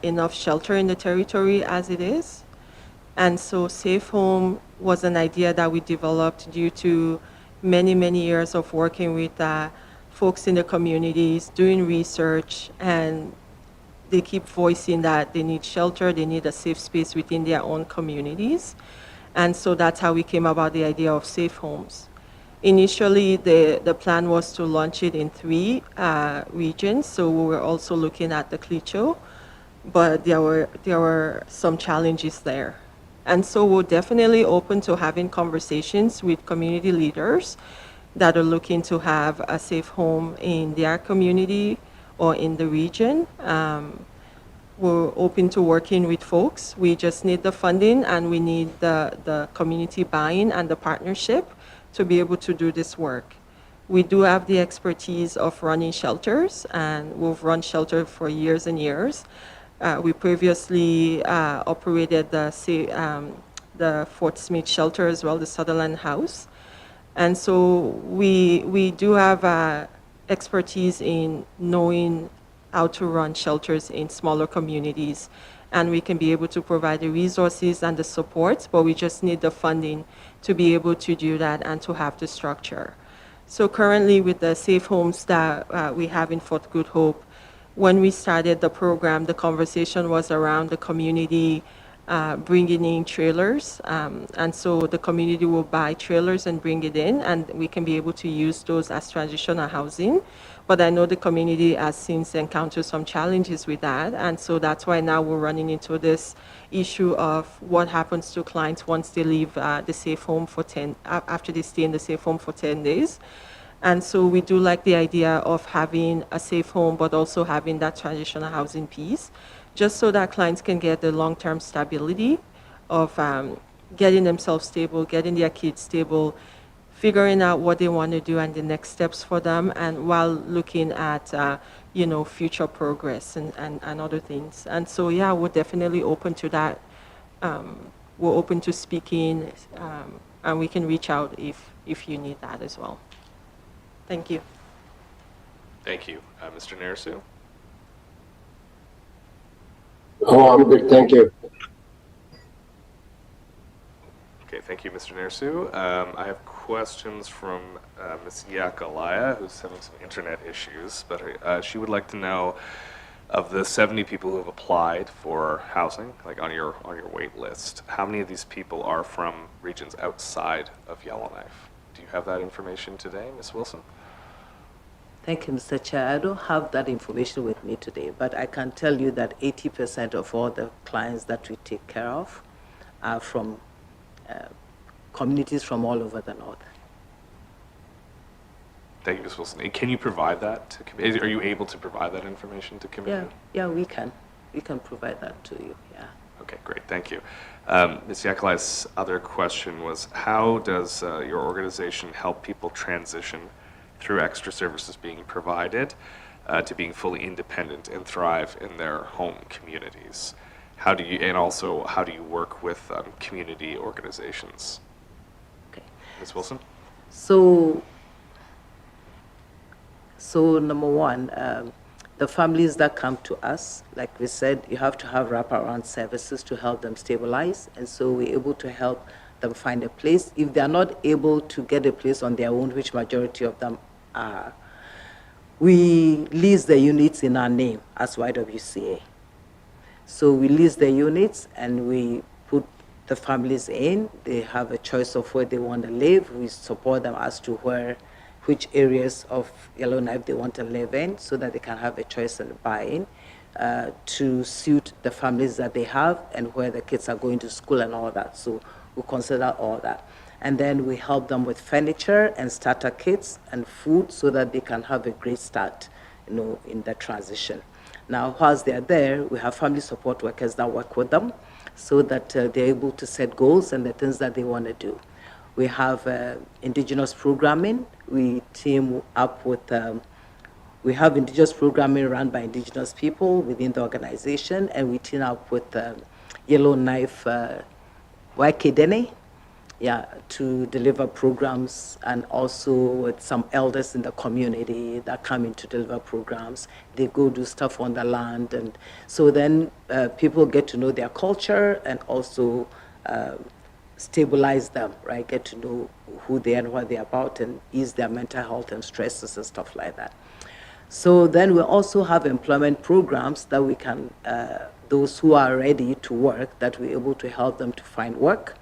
enough shelter in the territory as it is. And so safe home was an idea that we developed due to many, many years of working with folks in the communities, doing research, and they keep voicing that they need shelter, they need a safe space within their own communities. And so that's how we came about the idea of safe homes. Initially, the plan was to launch it in 3 regions, so we were also looking at the Clicho, but there were some challenges there. And so we're definitely open to having conversations with community leaders that are looking to have a safe home in their community or in the region. We're open to working with folks. We just need the funding and we need the community buy-in and the partnership to be able to do this work. We do have the expertise of running shelters, and we've run shelter for years and years. We previously operated the Fort Smith shelter as well, the Sutherland House. And so we do have expertise in knowing how to run shelters in smaller communities. And we can be able to provide the resources and the support, but we just need the funding to be able to do that and to have the structure. So currently with the safe homes that we have in Fort Good Hope, when we started the program, the conversation was around the community bringing in trailers. And so the community will buy trailers and bring it in, and we can be able to use those as transitional housing. But I know the community has since encountered some challenges with that. And so that's why now we're running into this issue of what happens to clients once they leave the safe home after they stay in the safe home for 10 days. And so we do like the idea of having a safe home, but also having that transitional housing piece, just so that clients can get the long-term stability of getting themselves stable, getting their kids stable, figuring out what they want to do and the next steps for them, and while looking at future progress and other things. And so, yeah, we're definitely open to that. We're open to speaking, and we can reach out if you need that as well. Thank you. Thank you. Mr. Narasu? Oh, I'm good. Thank you. Thank you, Mr. Nersu. I have questions from Ms. Yakalaya, who's having some internet issues, but she would like to know, of the 70 people who have applied for housing, like on your wait list, how many of these people are from regions outside of Yellowknife? Do you have that information today, Ms. Wilson? Thank you, Mr. Chair. I don't have that information with me today, but I can tell you that 80% of all the clients that we take care of are from communities from all over the north. Thank you, Ms. Wilson. And can you provide that to committee? Are you able to provide that information to committee? Yeah, we can. We can provide that to you, yeah. Okay, great, thank you. Ms. Yakalaya's other question was, how does your organization help people transition through extra services being provided to being fully independent and thrive in their home communities? How do you work with community organizations? Okay. Ms. Wilson? So number one, the families that come to us, like we said, you have to have wraparound services to help them stabilize. And so we're able to help them find a place. If they're not able to get a place on their own, which majority of them are, we lease the units in our name as YWCA. So we lease the units and we put the families in. They have a choice of where they want to live. We support them as to which areas of Yellowknife they want to live in, so that they can have a choice and buy-in to suit the families that they have and where the kids are going to school and all that. So we consider all that. And then we help them with furniture and starter kits and food so that they can have a great start, in the transition. Now, whilst they're there, we have family support workers that work with them so that they're able to set goals and the things that they want to do. We have indigenous programming. We team up with, we have indigenous programming run by indigenous people within the organization, and we team up with Yellowknife YWCA, to deliver programs, and also with some elders in the community that come in to deliver programs. They go do stuff on the land, and so then people get to know their culture and also stabilize them, right? Get to know who they are and what they're about, and ease their mental health and stresses and stuff like that. So then we also have employment programs that we can, those who are ready to work, that we're able to help them to find work.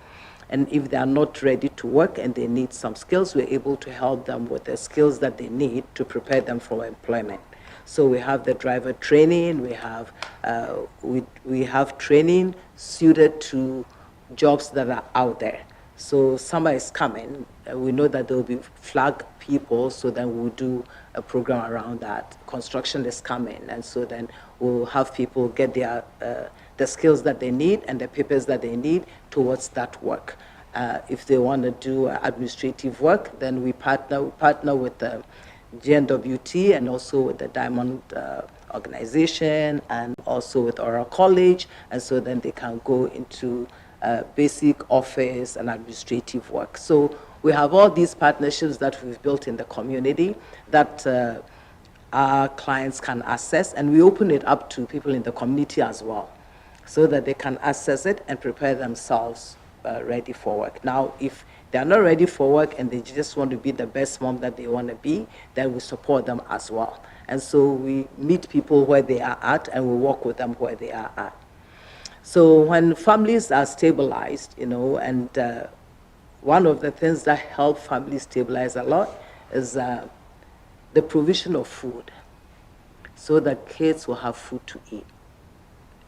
And if they are not ready to work and they need some skills, we're able to help them with the skills that they need to prepare them for employment. So we have the driver training, we have training suited to jobs that are out there. So summer is coming, we know that there will be flag people, so then we'll do a program around that. Construction is coming, and so then we'll have people get their the skills that they need and the papers that they need towards that work. If they want to do administrative work, then we partner with the NWT and also with the Diamond organization and also with Oral College, and so then they can go into basic office and administrative work. So we have all these partnerships that we've built in the community that our clients can access, and we open it up to people in the community as well, so that they can access it and prepare themselves ready for work. Now, if they're not ready for work and they just want to be the best mom that they want to be, then we support them as well. And so we meet people where they are at, and we work with them where they are at. So when families are stabilized, and one of the things that help families stabilize a lot is the provision of food, so that kids will have food to eat.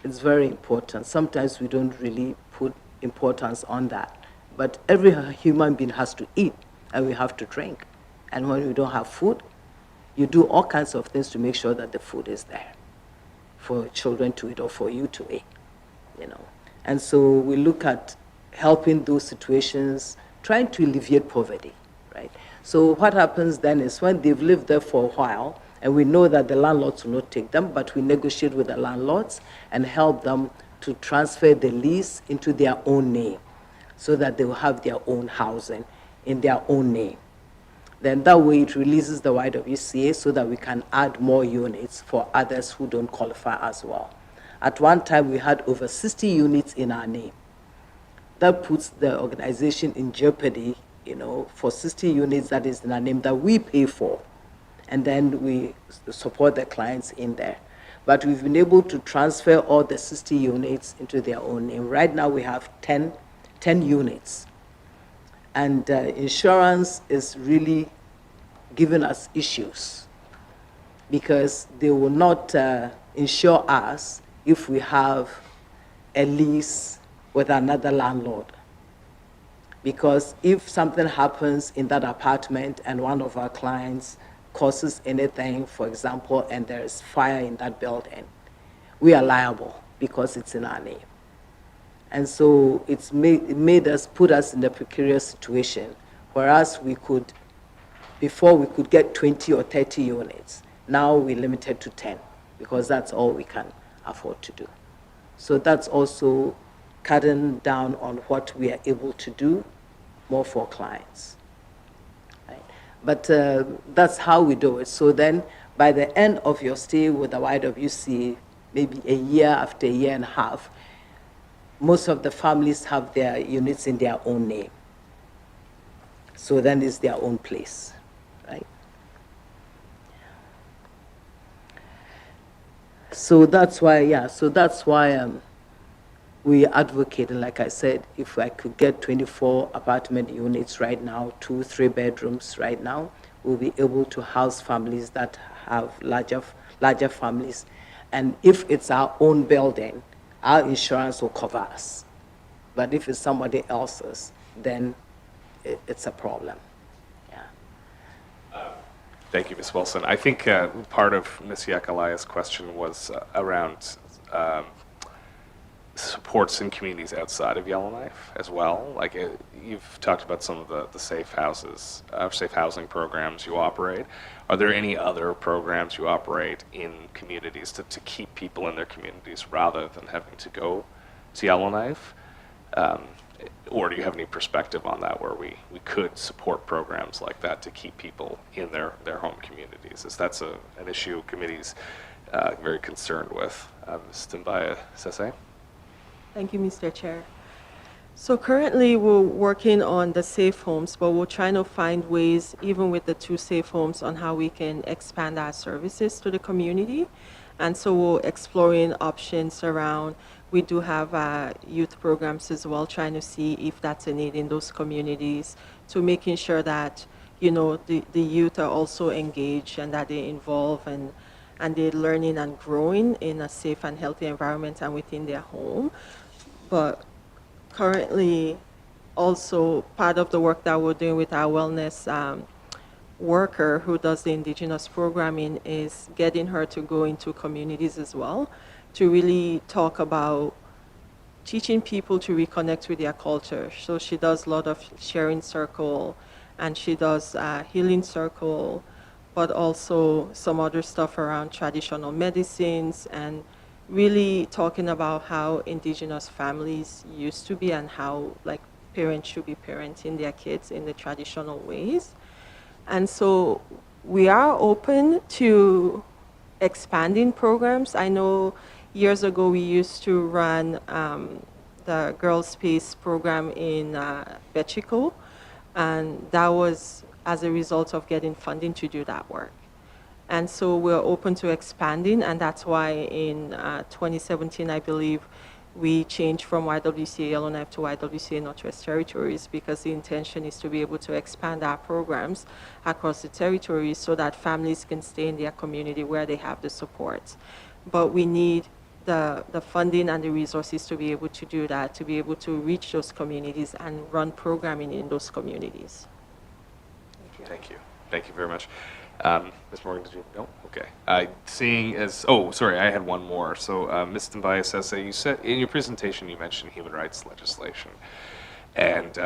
It's very important. Sometimes we don't really put importance on that, but every human being has to eat, and we have to drink. And when we don't have food, you do all kinds of things to make sure that the food is there for children to eat or for you to eat. And so we look at helping those situations, trying to alleviate poverty, right? So what happens then is when they've lived there for a while, and we know that the landlords will not take them, but we negotiate with the landlords and help them to transfer the lease into their own name, so that they will have their own housing in their own name. Then that way it releases the YWCA so that we can add more units for others who don't qualify as well. At one time, we had over 60 units in our name. that puts the organization in jeopardy, for 60 units that is in our name that we pay for. And then we support the clients in there. But we've been able to transfer all the 60 units into their own name. Right now we have 10 units. And insurance is really giving us issues because they will not insure us if we have a lease with another landlord. Because if something happens in that apartment and one of our clients causes anything, for example, and there's fire in that building, we are liable because it's in our name. And so it put us in a precarious situation, whereas before we could get 20 or 30 units. Now we're limited to 10 because that's all we can afford to do. So that's also cutting down on what we are able to do more for clients. Right? But that's how we do it. So then by the end of your stay with the YWCA, maybe a year after a year and a half, most of the families have their units in their own name. So then it's their own place, right? So that's why, we advocate, and like I said, if I could get 24 apartment units right now, 2-3 bedrooms right now, we'll be able to house families that have larger families. And if it's our own building, our insurance will cover us. But if it's somebody else's, then it's a problem. Yeah. Thank you, Ms. Wilson. I think part of Ms. Yakalaya's question was around supports in communities outside of Yellowknife as well. Like you've talked about some of the safe houses, safe housing programs you operate. Are there any other programs you operate in communities to keep people in their communities rather than having to go to Yellowknife? Or do you have any perspective on that where we could support programs like that to keep people in their home communities? As that's an issue committees very concerned with. Ms. Timbaya Sese? Thank you, Mr. Chair. So currently we're working on the safe homes, but we're trying to find ways, even with the 2 safe homes, on how we can expand our services to the community. And so we're exploring options around, we do have youth programs as well, trying to see if that's a need in those communities, to making sure that, the youth are also engaged and that they're involved and they're learning and growing in a safe and healthy environment and within their home. But currently, also part of the work that we're doing with our wellness worker who does the indigenous programming is getting her to go into communities as well, to really talk about teaching people to reconnect with their culture. So she does a lot of sharing circle, and she does healing circle, but also some other stuff around traditional medicines, and really talking about how indigenous families used to be and how parents should be parenting their kids in the traditional ways. And so we are open to expanding programs. I know years ago we used to run the Girls Space program in Bechico, and that was as a result of getting funding to do that work. And so we're open to expanding, and that's why in 2017, I believe, we changed from YWCA Yellowknife to YWCA Northwest Territories, because the intention is to be able to expand our programs across the territories so that families can stay in their community where they have the support. But we need the funding and the resources to be able to do that, to be able to reach those communities and run programming in those communities. Thank you. Thank you very much. Ms. Morgan, did you? No? Okay. Seeing as, oh, sorry, I had one more. So, Ms. Timbaya says that you said, in your presentation, you mentioned human rights legislation. And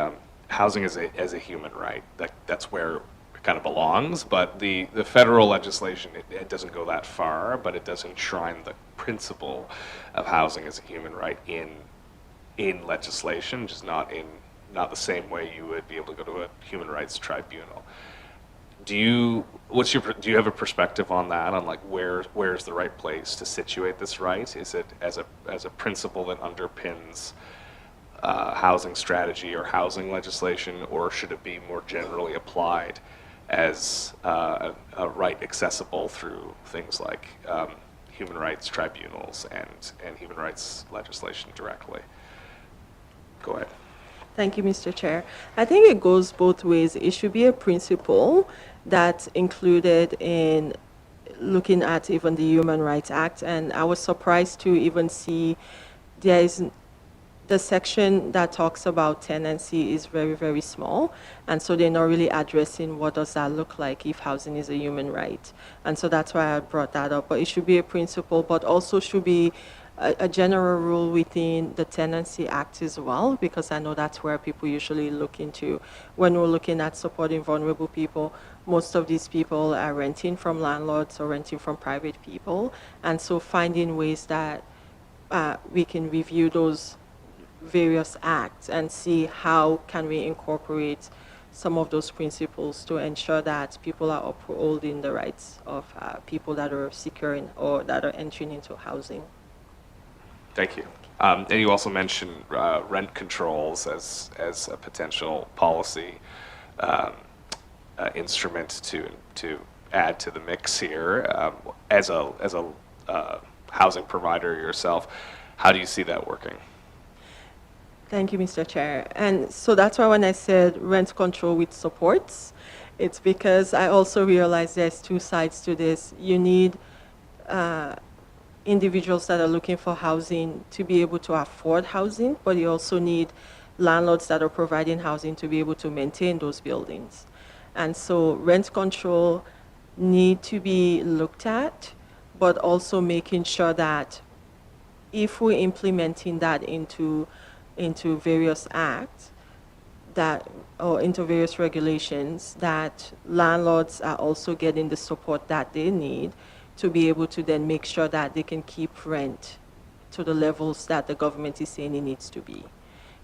housing is a human right. That's where it kind of belongs. But the federal legislation, it doesn't go that far, but it does enshrine the principle of housing as a human right in legislation, just not the same way you would be able to go to a human rights tribunal. Do you have a perspective on that, on where's the right place to situate this right? Is it as a principle that underpins housing strategy or housing legislation, or should it be more generally applied as a right accessible through things like human rights tribunals and human rights legislation directly? Go ahead. Thank you, Mr. Chair. I think it goes both ways. It should be a principle that's included in looking at even the Human Rights Act. And I was surprised to even see there is the section that talks about tenancy is very, very small. And so they're not really addressing what does that look like if housing is a human right. And so that's why I brought that up. But it should be a principle, but also should be a general rule within the Tenancy Act as well, because I know that's where people usually look into when we're looking at supporting vulnerable people. Most of these people are renting from landlords or renting from private people. And so finding ways that we can review those various acts and see how can we incorporate some of those principles to ensure that people are upholding the rights of people that are securing or that are entering into housing. Thank you. And you also mentioned rent controls as a potential policy instrument to add to the mix here. As a housing provider yourself, how do you see that working? Thank you, Mr. Chair. And so that's why when I said rent control with supports, it's because I also realize there's two sides to this. You need individuals that are looking for housing to be able to afford housing, but you also need landlords that are providing housing to be able to maintain those buildings. And so rent control need to be looked at, but also making sure that if we're implementing that into various acts, or into various regulations, that landlords are also getting the support that they need to be able to then make sure that they can keep rent to the levels that the government is saying it needs to be.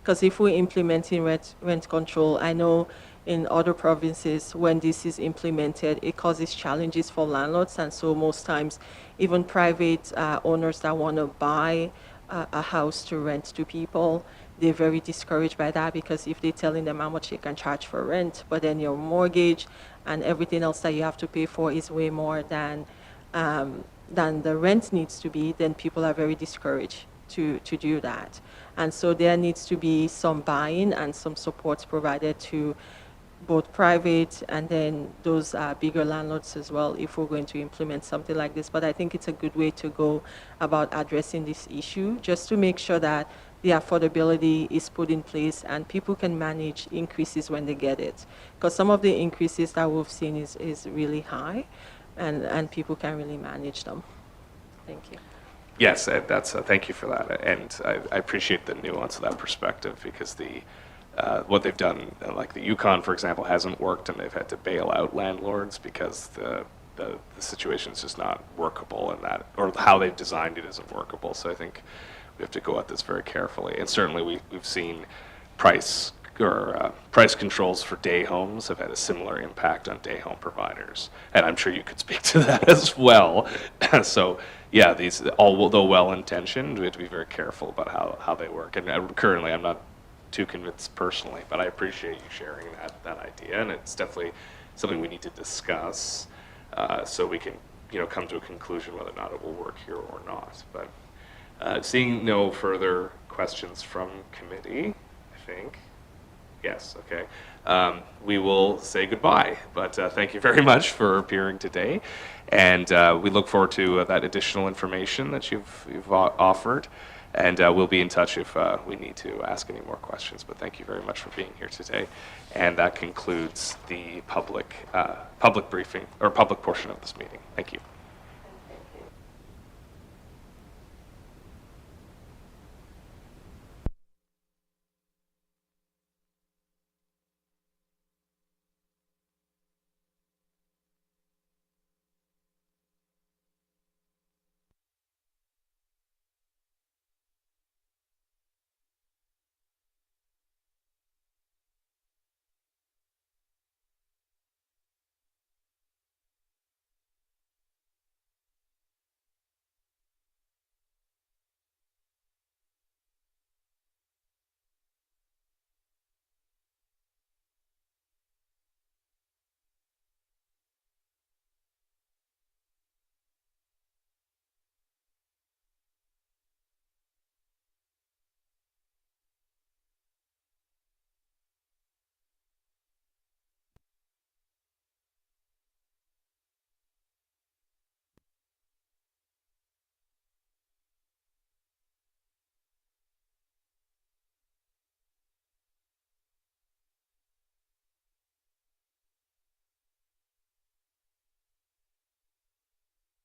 Because if we're implementing rent control, I know in other provinces, when this is implemented, it causes challenges for landlords. And so most times, even private owners that want to buy a house to rent to people, they're very discouraged by that, because if they're telling them how much they can charge for rent, but then your mortgage and everything else that you have to pay for is way more than the rent needs to be, then people are very discouraged to do that. And so there needs to be some buy-in and some supports provided to both private and then those bigger landlords as well, if we're going to implement something like this. But I think it's a good way to go about addressing this issue, just to make sure that the affordability is put in place and people can manage increases when they get it. Because some of the increases that we've seen is really high, and people can really manage them. Thank you. Yes, that's thank you for that, and I appreciate the nuance of that perspective, because what they've done, like the Yukon, for example, hasn't worked, and they've had to bail out landlords because the situation is just not workable, and that, or how they've designed it isn't workable. So I think we have to go at this very carefully, and certainly we've seen price controls for day homes have had a similar impact on day home providers, and I'm sure you could speak to that as well. So yeah, these, although well-intentioned, we have to be very careful about how they work. And currently, I'm not too convinced personally, but I appreciate you sharing that idea, and it's definitely something we need to discuss so we can come to a conclusion whether or not it will work here or not. But seeing no further questions from committee, I think. Yes, okay. We will say goodbye, but thank you very much for appearing today, and we look forward to that additional information that you've offered, and we'll be in touch if we need to ask any more questions. But thank you very much for being here today, and that concludes the public briefing or public portion of this meeting. Thank you.